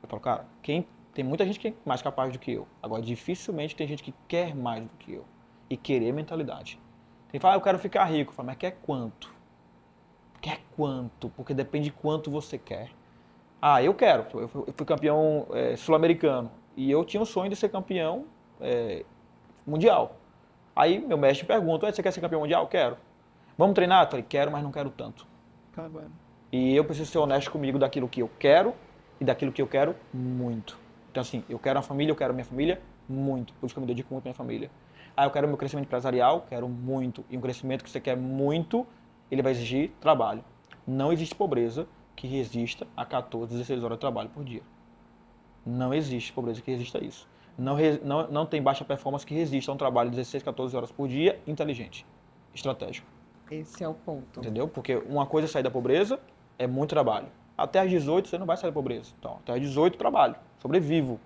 Eu falo, cara, tem muita gente que é mais capaz do que eu. Agora, dificilmente tem gente que quer mais do que eu. E querer mentalidade. Tem que falar, eu quero ficar rico. Eu falo, mas quer quanto? Quer quanto? Porque depende de quanto você quer. Eu quero. Eu fui campeão sul-americano. E eu tinha o sonho de ser campeão mundial. Aí meu mestre pergunta, você quer ser campeão mundial? Quero. Vamos treinar? Eu falei, quero, mas não quero tanto. Caramba. E eu preciso ser honesto comigo daquilo que eu quero e daquilo que eu quero muito. Então assim, eu quero uma família, eu quero minha família muito. Por isso que eu me dedico muito à minha família. Eu quero meu crescimento empresarial, quero muito. E um crescimento que você quer muito, ele vai exigir trabalho. Não existe pobreza que resista a 14, 16 horas de trabalho por dia. Não existe pobreza que resista a isso. Não tem baixa performance que resista a um trabalho de 16, 14 horas por dia inteligente, estratégico. Esse é o ponto. Entendeu? Porque uma coisa é sair da pobreza, é muito trabalho. Até às 18 você não vai sair da pobreza. Então, até às 18 trabalho, sobrevivo.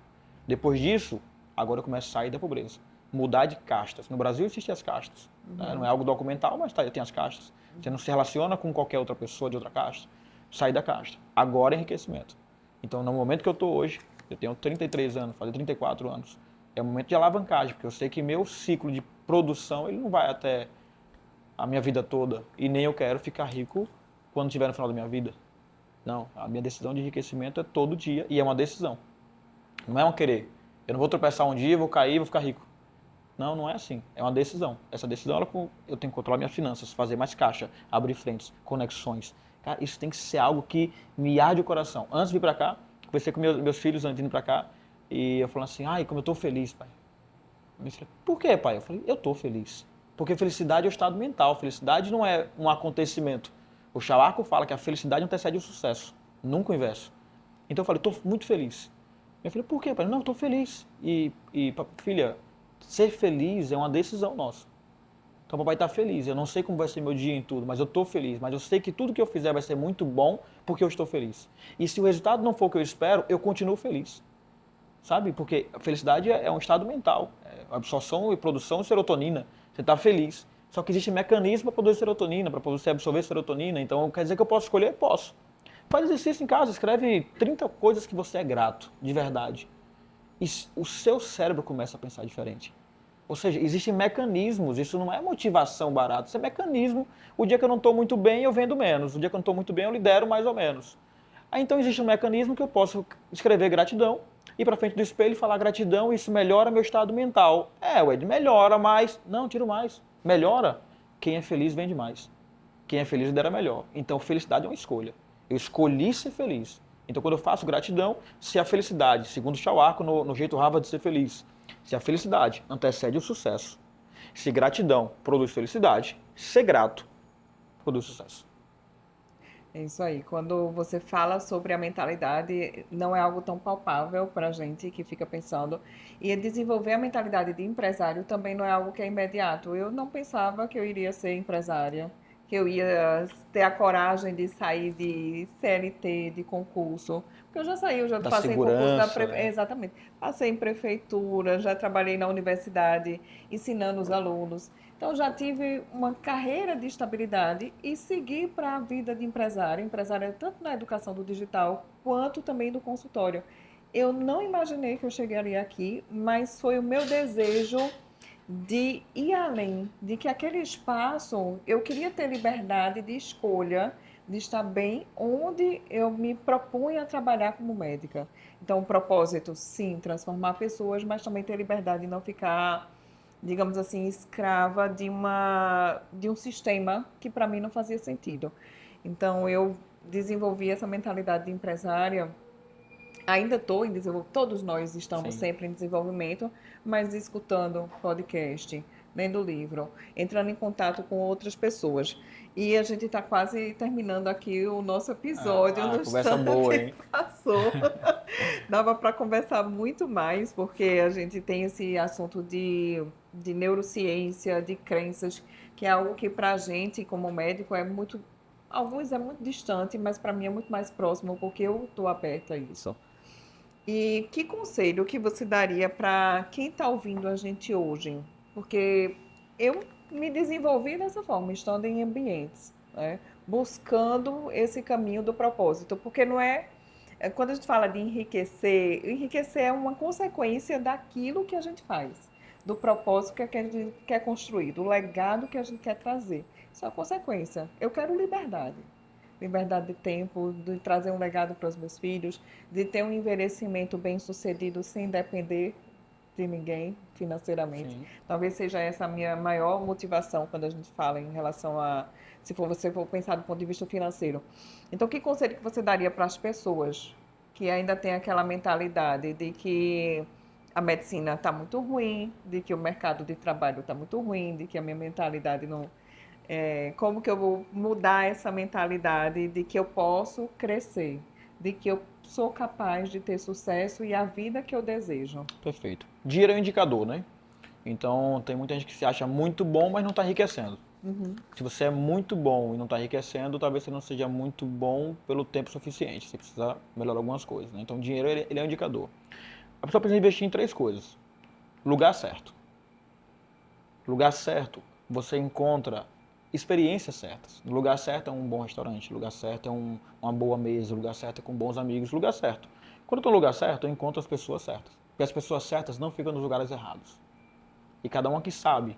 Depois disso, agora eu começo a sair da pobreza. Mudar de castas. No Brasil existem as castas. Não é algo documental, mas tem as castas. Você não se relaciona com qualquer outra pessoa de outra casta. Sair da casta. Agora é enriquecimento. Então, no momento que eu estou hoje, eu tenho 33 anos, fazer 34 anos, é o momento de alavancagem, porque eu sei que meu ciclo de produção ele não vai até a minha vida toda e nem eu quero ficar rico quando estiver no final da minha vida. Não, a minha decisão de enriquecimento é todo dia e é uma decisão. Não é um querer. Eu não vou tropeçar um dia, vou cair e vou ficar rico. Não, não é assim. É uma decisão. Essa decisão, eu tenho que controlar minhas finanças, fazer mais caixa, abrir frentes, conexões. Cara, isso tem que ser algo que me arde o coração. Antes de vir para cá, conversei com meus filhos antes de vir para cá e eu falando assim, como eu tô feliz, pai. Eu falei, por quê, pai? Eu falei, eu tô feliz. Porque felicidade é o estado mental. Felicidade não é um acontecimento. O Shawarco fala que a felicidade antecede o sucesso, nunca o inverso. Então eu falei, estou muito feliz. Eu falei, por quê, pai? Não, estou feliz. E filha, ser feliz é uma decisão nossa. Então o papai está feliz. Eu não sei como vai ser meu dia em tudo, mas eu estou feliz. Mas eu sei que tudo que eu fizer vai ser muito bom porque eu estou feliz. E se o resultado não for o que eu espero, eu continuo feliz. Sabe? Porque a felicidade é um estado mental. É absorção e produção de serotonina. Você está feliz. Só que existe mecanismo para produzir serotonina, para você absorver serotonina. Então, quer dizer que eu posso escolher? Posso. Faz exercício em casa, escreve 30 coisas que você é grato, de verdade. E o seu cérebro começa a pensar diferente. Ou seja, existem mecanismos, isso não é motivação barata, isso é mecanismo. O dia que eu não estou muito bem, eu vendo menos. O dia que eu não estou muito bem, eu lidero mais ou menos. Aí então existe um mecanismo que eu posso escrever gratidão, ir para frente do espelho e falar gratidão, isso melhora meu estado mental. Wed, melhora, mas... Não, tiro mais. Melhora. Quem é feliz vende mais. Quem é feliz lidera melhor. Então felicidade é uma escolha. Eu escolhi ser feliz. Então quando eu faço gratidão, se a felicidade, segundo o Shawar, no jeito Harvard de ser feliz, se a felicidade antecede o sucesso, se gratidão produz felicidade, ser grato produz sucesso. É isso aí. Quando você fala sobre a mentalidade, não é algo tão palpável para a gente que fica pensando. E desenvolver a mentalidade de empresário também não é algo que é imediato. Eu não pensava que eu iria ser empresária, que eu ia ter a coragem de sair de CLT, de concurso. Porque eu já saí, eu já Da passei em concurso da segurança, né? Exatamente. Passei em prefeitura, já trabalhei na universidade ensinando os alunos. Então, já tive uma carreira de estabilidade e segui para a vida de empresária tanto na educação do digital quanto também do consultório. Eu não imaginei que eu chegaria aqui, mas foi o meu desejo de ir além, de que aquele espaço eu queria ter liberdade de escolha, de estar bem onde eu me propunha a trabalhar como médica. Então, o propósito, sim, transformar pessoas, mas também ter liberdade de não ficar, digamos assim, escrava de um sistema que para mim não fazia sentido. Então eu desenvolvi essa mentalidade de empresária. Ainda estou em desenvolvimento, todos nós estamos Sim. sempre em desenvolvimento, mas escutando podcast, lendo livro, entrando em contato com outras pessoas. E a gente está quase terminando aqui o nosso episódio, no Conversa boa, instante hein? passou. Dava para conversar muito mais, porque a gente tem esse assunto de neurociência, de crenças, que é algo que para a gente, como médico, é muito. Alguns é muito distante, mas para mim é muito mais próximo, porque eu estou aberta a isso. E que conselho que você daria para quem está ouvindo a gente hoje? Porque eu me desenvolvi dessa forma, estando em ambientes, né? Buscando esse caminho do propósito, porque não quando a gente fala de enriquecer, enriquecer é uma consequência daquilo que a gente faz, do propósito que a gente quer construir, do legado que a gente quer trazer. Isso é uma consequência. Eu quero liberdade. Liberdade de tempo, de trazer um legado para os meus filhos, de ter um envelhecimento bem-sucedido sem depender de ninguém financeiramente. Sim. Talvez seja essa a minha maior motivação quando a gente fala em relação a, se for você for pensar do ponto de vista financeiro. Então, que conselho que você daria para as pessoas que ainda têm aquela mentalidade de que a medicina está muito ruim, de que o mercado de trabalho está muito ruim, de que a minha mentalidade não como que eu vou mudar essa mentalidade de que eu posso crescer, de que eu sou capaz de ter sucesso e a vida que eu desejo? Perfeito. Dinheiro é um indicador, né? Então, tem muita gente que se acha muito bom, mas não está enriquecendo. Se você é muito bom e não está enriquecendo, talvez você não seja muito bom pelo tempo suficiente. Você precisa melhorar algumas coisas, né? Então, dinheiro ele é um indicador. A pessoa precisa investir em 3 coisas. Lugar certo. Lugar certo, você encontra experiências certas. No lugar certo é um bom restaurante, lugar certo é uma boa mesa, lugar certo é com bons amigos, lugar certo. Quando eu estou no lugar certo, eu encontro as pessoas certas. Porque as pessoas certas não ficam nos lugares errados. E cada um aqui sabe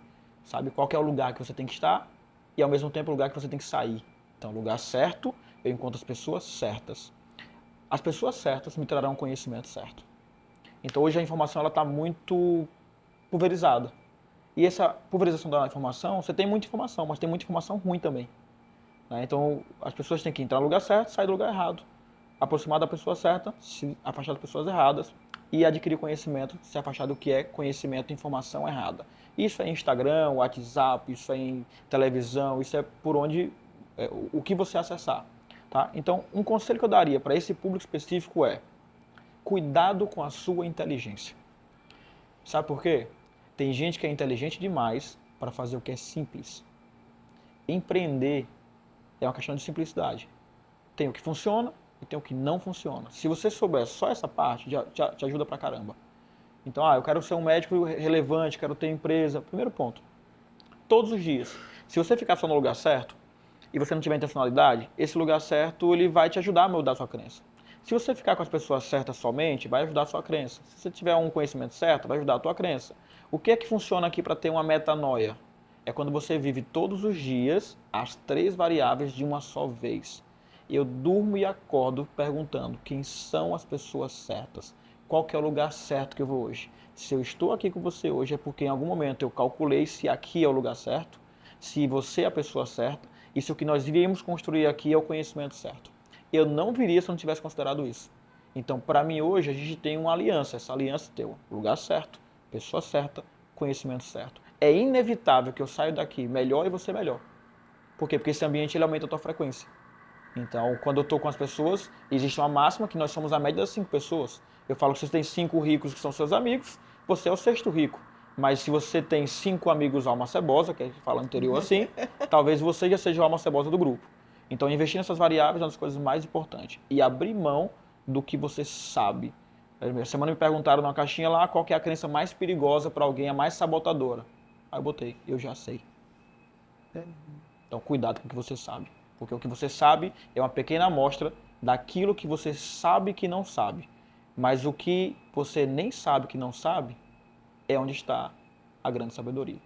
qual que é o lugar que você tem que estar e ao mesmo tempo o lugar que você tem que sair. Então, lugar certo, eu encontro as pessoas certas. As pessoas certas me trarão conhecimento certo. Então, hoje a informação está muito pulverizada. E essa pulverização da informação, você tem muita informação, mas tem muita informação ruim também. Né? Então, as pessoas têm que entrar no lugar certo, sair do lugar errado. Aproximar da pessoa certa, se afastar das pessoas erradas e adquirir conhecimento, se afastar do que é conhecimento e informação errada. Isso é em Instagram, WhatsApp, isso é em televisão, isso é por onde, o que você acessar. Tá? Então, um conselho que eu daria para esse público específico é: cuidado com a sua inteligência. Sabe por quê? Tem gente que é inteligente demais para fazer o que é simples. Empreender é uma questão de simplicidade. Tem o que funciona e tem o que não funciona. Se você souber só essa parte, já te ajuda pra caramba. Então, eu quero ser um médico relevante, quero ter empresa. Primeiro ponto, todos os dias. Se você ficar só no lugar certo e você não tiver intencionalidade, esse lugar certo ele vai te ajudar a mudar a sua crença. Se você ficar com as pessoas certas somente, vai ajudar a sua crença. Se você tiver um conhecimento certo, vai ajudar a tua crença. O que é que funciona aqui para ter uma metanoia? É quando você vive todos os dias as 3 variáveis de uma só vez. Eu durmo e acordo perguntando quem são as pessoas certas, qual que é o lugar certo que eu vou hoje. Se eu estou aqui com você hoje é porque em algum momento eu calculei se aqui é o lugar certo, se você é a pessoa certa e se o que nós iríamos construir aqui é o conhecimento certo. Eu não viria se eu não tivesse considerado isso. Então, para mim hoje, a gente tem uma aliança. Essa aliança tem o lugar certo, pessoa certa, conhecimento certo. É inevitável que eu saia daqui melhor e você melhor. Por quê? Porque esse ambiente ele aumenta a tua frequência. Então, quando eu estou com as pessoas, existe uma máxima que nós somos a média das 5 pessoas. Eu falo que você tem 5 ricos que são seus amigos, você é o 6º rico. Mas se você tem 5 amigos alma cebosa, que a gente fala no interior assim, talvez você já seja a alma cebosa do grupo. Então, investir nessas variáveis é uma das coisas mais importantes. E abrir mão do que você sabe. Essa semana me perguntaram numa caixinha lá qual que é a crença mais perigosa para alguém, a mais sabotadora. Aí eu botei, eu já sei. Então, cuidado com o que você sabe. Porque o que você sabe é uma pequena amostra daquilo que você sabe que não sabe. Mas o que você nem sabe que não sabe é onde está a grande sabedoria.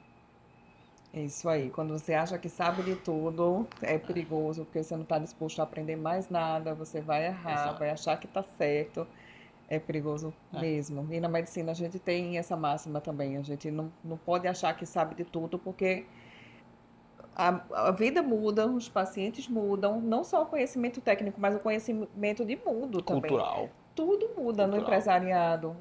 É isso aí. Quando você acha que sabe de tudo, é perigoso, porque você não está disposto a aprender mais nada, você vai errar, Exato. vai achar que está certo. É perigoso mesmo. E na medicina a gente tem essa máxima também. A gente não pode achar que sabe de tudo, porque a vida muda, os pacientes mudam, não só o conhecimento técnico, mas o conhecimento de mundo também. Cultural. Tudo muda no Cultural. empresariado,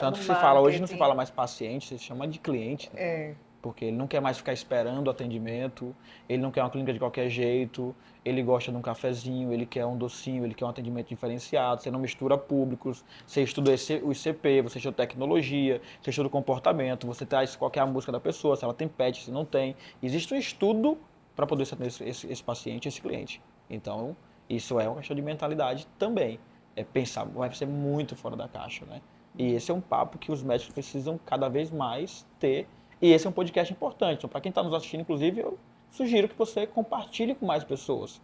Tanto no que se fala, hoje não se marketing. fala mais paciente, se chama de cliente, né? É, Porque ele não quer mais ficar esperando o atendimento, ele não quer uma clínica de qualquer jeito, ele gosta de um cafezinho, ele quer um docinho, ele quer um atendimento diferenciado, você não mistura públicos, você estuda o ICP, você estuda tecnologia, você estuda comportamento, você traz qual que é a música da pessoa, se ela tem pet, se não tem. Existe um estudo para poder atender esse paciente, esse cliente. Então, isso é uma questão de mentalidade também. É pensar, vai ser muito fora da caixa, né? E esse é um papo que os médicos precisam cada vez mais ter. E esse é um podcast importante. Então, para quem está nos assistindo, inclusive, eu sugiro que você compartilhe com mais pessoas.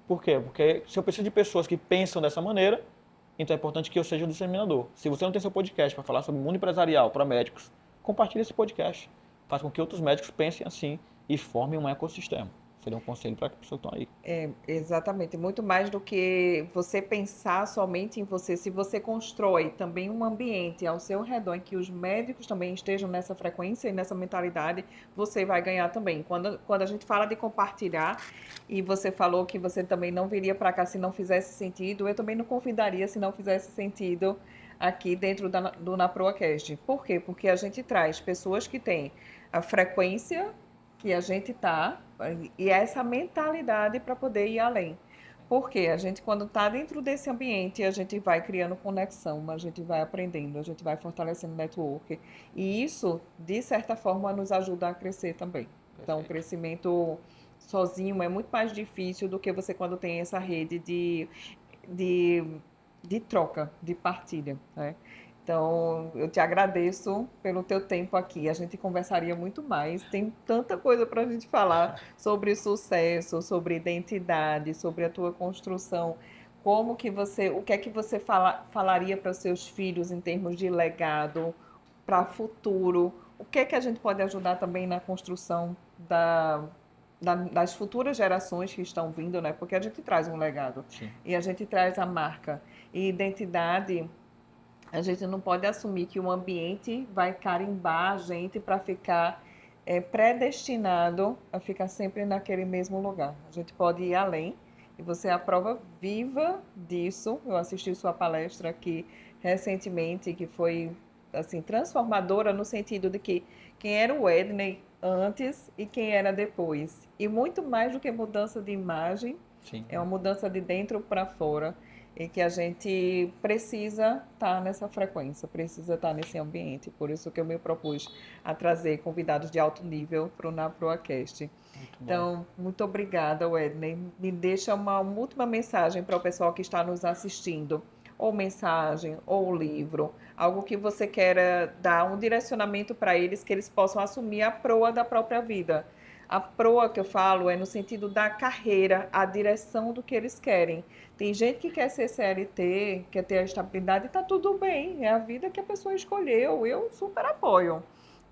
Por quê? Porque se eu preciso de pessoas que pensam dessa maneira, então é importante que eu seja o disseminador. Se você não tem seu podcast para falar sobre o mundo empresarial para médicos, compartilhe esse podcast. Faz com que outros médicos pensem assim e formem um ecossistema. Seria um conselho para as pessoas que estão aí. exatamente. Muito mais do que você pensar somente em você. Se você constrói também um ambiente ao seu redor em que os médicos também estejam nessa frequência e nessa mentalidade, você vai ganhar também. Quando a gente fala de compartilhar, e você falou que você também não viria para cá se não fizesse sentido, eu também não convidaria se não fizesse sentido aqui dentro do NaProAcast. Por quê? Porque a gente traz pessoas que têm a frequência que a gente está e essa mentalidade para poder ir além. Porque a gente, quando está dentro desse ambiente, a gente vai criando conexão, a gente vai aprendendo, a gente vai fortalecendo o network. E isso, de certa forma, nos ajuda a crescer também. Então, o crescimento sozinho é muito mais difícil do que você quando tem essa rede de, de troca, de partilha, né? Então, eu te agradeço pelo teu tempo aqui. A gente conversaria muito mais. Tem tanta coisa para a gente falar sobre sucesso, sobre identidade, sobre a tua construção. O que é que você falaria para os seus filhos em termos de legado, para futuro? O que é que a gente pode ajudar também na construção das futuras gerações que estão vindo, né? Porque a gente traz um legado. Sim. E a gente traz a marca. E identidade, a gente não pode assumir que o ambiente vai carimbar a gente para ficar predestinado a ficar sempre naquele mesmo lugar. A gente pode ir além, e você é a prova viva disso. Eu assisti sua palestra aqui recentemente, que foi assim transformadora no sentido de que quem era o Edney antes e quem era depois. E muito mais do que mudança de imagem, Sim. é uma mudança de dentro para fora. E que a gente precisa estar nessa frequência, precisa estar nesse ambiente. Por isso que eu me propus a trazer convidados de alto nível para o NaProAcast. Então, muito obrigada, Wedney. Me deixa uma última mensagem para o pessoal que está nos assistindo. Ou mensagem, ou livro. Algo que você queira dar um direcionamento para eles, que eles possam assumir a proa da própria vida. A proa que eu falo é no sentido da carreira, a direção do que eles querem. Tem gente que quer ser CLT, quer ter a estabilidade, e tá tudo bem, é a vida que a pessoa escolheu. Eu super apoio.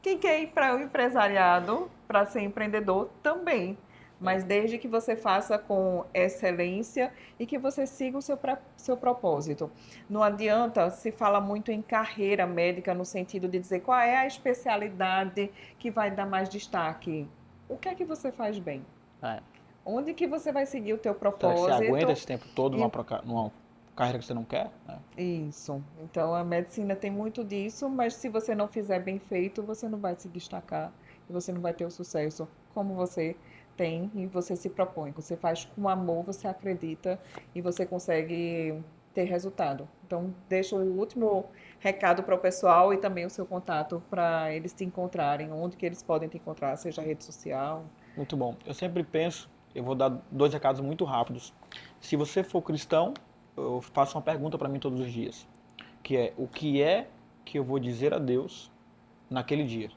Quem quer ir para o empresariado, para ser empreendedor, também. Mas desde que você faça com excelência e que você siga o seu propósito. Não adianta, se fala muito em carreira médica, no sentido de dizer qual é a especialidade que vai dar mais destaque. O que é que você faz bem? É. Onde que você vai seguir o teu Será que você aguenta propósito? esse tempo todo E numa carreira que você não quer? Né? isso. Então a medicina tem muito disso, mas se você não fizer bem feito, você não vai se destacar e você não vai ter o sucesso como você tem e você se propõe. Você faz com amor, você acredita e você consegue ter resultado. Então, deixo o último recado para o pessoal e também o seu contato para eles te encontrarem, onde que eles podem te encontrar, seja rede social. Muito bom. Eu sempre penso, eu vou dar 2 recados muito rápidos. Se você for cristão, eu faço uma pergunta para mim todos os dias, que é: o que é que eu vou dizer a Deus naquele dia?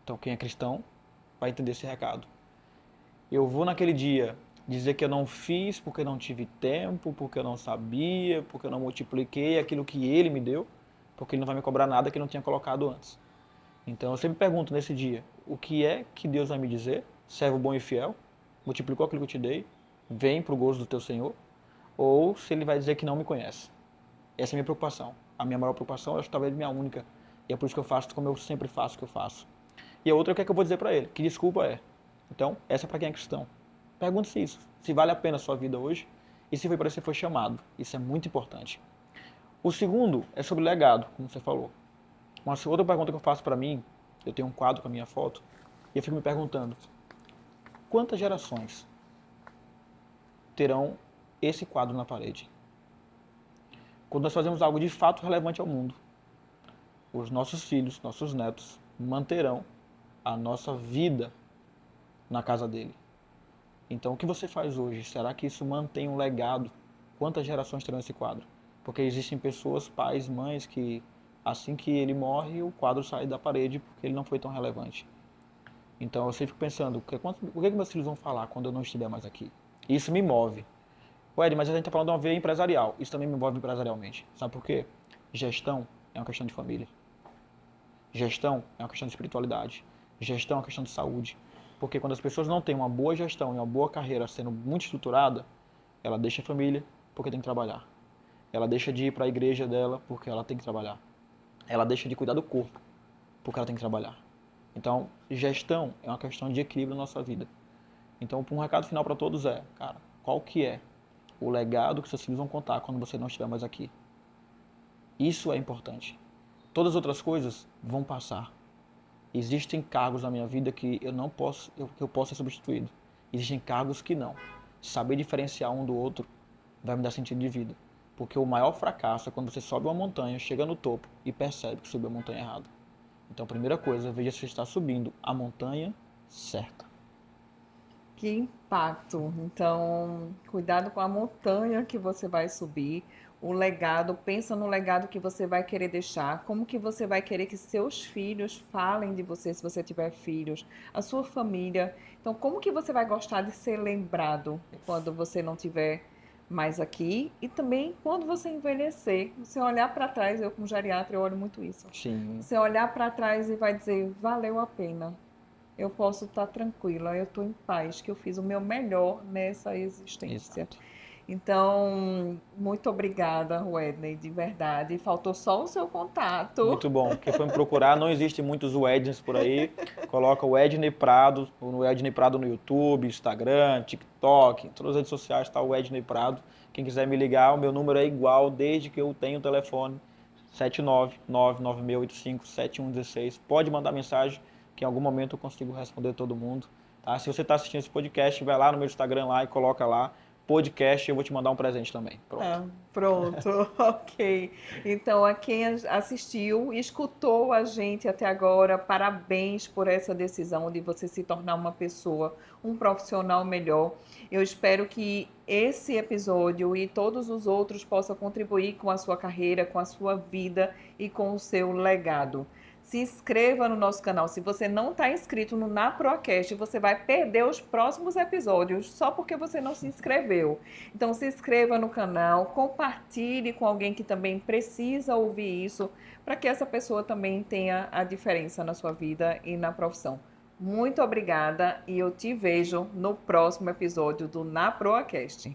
Então, quem é cristão vai entender esse recado. Eu vou naquele dia dizer que eu não fiz porque não tive tempo, porque eu não sabia, porque eu não multipliquei aquilo que Ele me deu, porque Ele não vai me cobrar nada que eu não tinha colocado antes. Então eu sempre pergunto nesse dia: o que é que Deus vai me dizer? Servo bom e fiel, multiplicou aquilo que eu te dei, vem para o gozo do teu Senhor, ou se Ele vai dizer que não me conhece. Essa é a minha preocupação. A minha maior preocupação, acho que talvez minha única, e é por isso que eu faço como eu sempre faço o que eu faço. E a outra, o que é que eu vou dizer para Ele? Que desculpa é. Então, essa é para quem é cristão. Pergunte-se isso, se vale a pena a sua vida hoje, e se foi para isso que você foi chamado. Isso é muito importante. O segundo é sobre legado, como você falou. Uma outra pergunta que eu faço para mim, eu tenho um quadro com a minha foto, e eu fico me perguntando: quantas gerações terão esse quadro na parede? Quando nós fazemos algo de fato relevante ao mundo, os nossos filhos, nossos netos, manterão a nossa vida na casa dele. Então, o que você faz hoje? Será que isso mantém um legado? Quantas gerações terão esse quadro? Porque existem pessoas, pais, mães, que assim que ele morre, o quadro sai da parede porque ele não foi tão relevante. Então, eu sempre fico pensando: o que meus filhos vão falar quando eu não estiver mais aqui? Isso me move. Ed, mas a gente está falando de uma veia empresarial. Isso também me move empresarialmente. Sabe por quê? Gestão é uma questão de família. Gestão é uma questão de espiritualidade. Gestão é uma questão de saúde. Porque quando as pessoas não têm uma boa gestão e uma boa carreira sendo muito estruturada, ela deixa a família porque tem que trabalhar. Ela deixa de ir para a igreja dela porque ela tem que trabalhar. Ela deixa de cuidar do corpo porque ela tem que trabalhar. Então, gestão é uma questão de equilíbrio na nossa vida. Então, um recado final para todos é: cara, qual que é o legado que seus filhos vão contar quando você não estiver mais aqui? Isso é importante. Todas as outras coisas vão passar. Existem cargos na minha vida que eu posso ser substituído. Existem cargos que não. Saber diferenciar um do outro vai me dar sentido de vida. Porque o maior fracasso é quando você sobe uma montanha, chega no topo e percebe que subiu a montanha errada. Então, a primeira coisa, veja se você está subindo a montanha certa. Que impacto! Então, cuidado com a montanha que você vai subir, o legado, pensa no legado que você vai querer deixar, como que você vai querer que seus filhos falem de você, se você tiver filhos, a sua família. Então, como que você vai gostar de ser lembrado quando você não tiver mais aqui e também quando você envelhecer, você olhar para trás, eu como geriatra, eu olho muito isso. Sim, Você olhar para trás e vai dizer, valeu a pena. Eu posso estar tranquila, eu estou em paz, que eu fiz o meu melhor nessa existência. exato. Então, muito obrigada, Wedney, de verdade. Faltou só o seu contato. Muito bom. Quem for me procurar, não existe muitos Wednes por aí. Coloca o Edney Prado, o Edney Prado no YouTube, Instagram, TikTok, em todas as redes sociais está o Edney Prado. Quem quiser me ligar, o meu número é igual desde que eu tenho o telefone 79996857116. Pode mandar mensagem que em algum momento eu consigo responder todo mundo. Tá? Se você está assistindo esse podcast, vai lá no meu Instagram lá e coloca lá podcast e eu vou te mandar um presente também. Pronto. Ah, pronto, ok. Então, a quem assistiu, escutou a gente até agora, parabéns por essa decisão de você se tornar uma pessoa, um profissional melhor. Eu espero que esse episódio e todos os outros possam contribuir com a sua carreira, com a sua vida e com o seu legado. se inscreva no nosso canal. Se você não está inscrito no NaProCast, você vai perder os próximos episódios só porque você não se inscreveu. Então se inscreva no canal, compartilhe com alguém que também precisa ouvir isso, para que essa pessoa também tenha a diferença na sua vida e na profissão. Muito obrigada e eu te vejo no próximo episódio do NaProCast.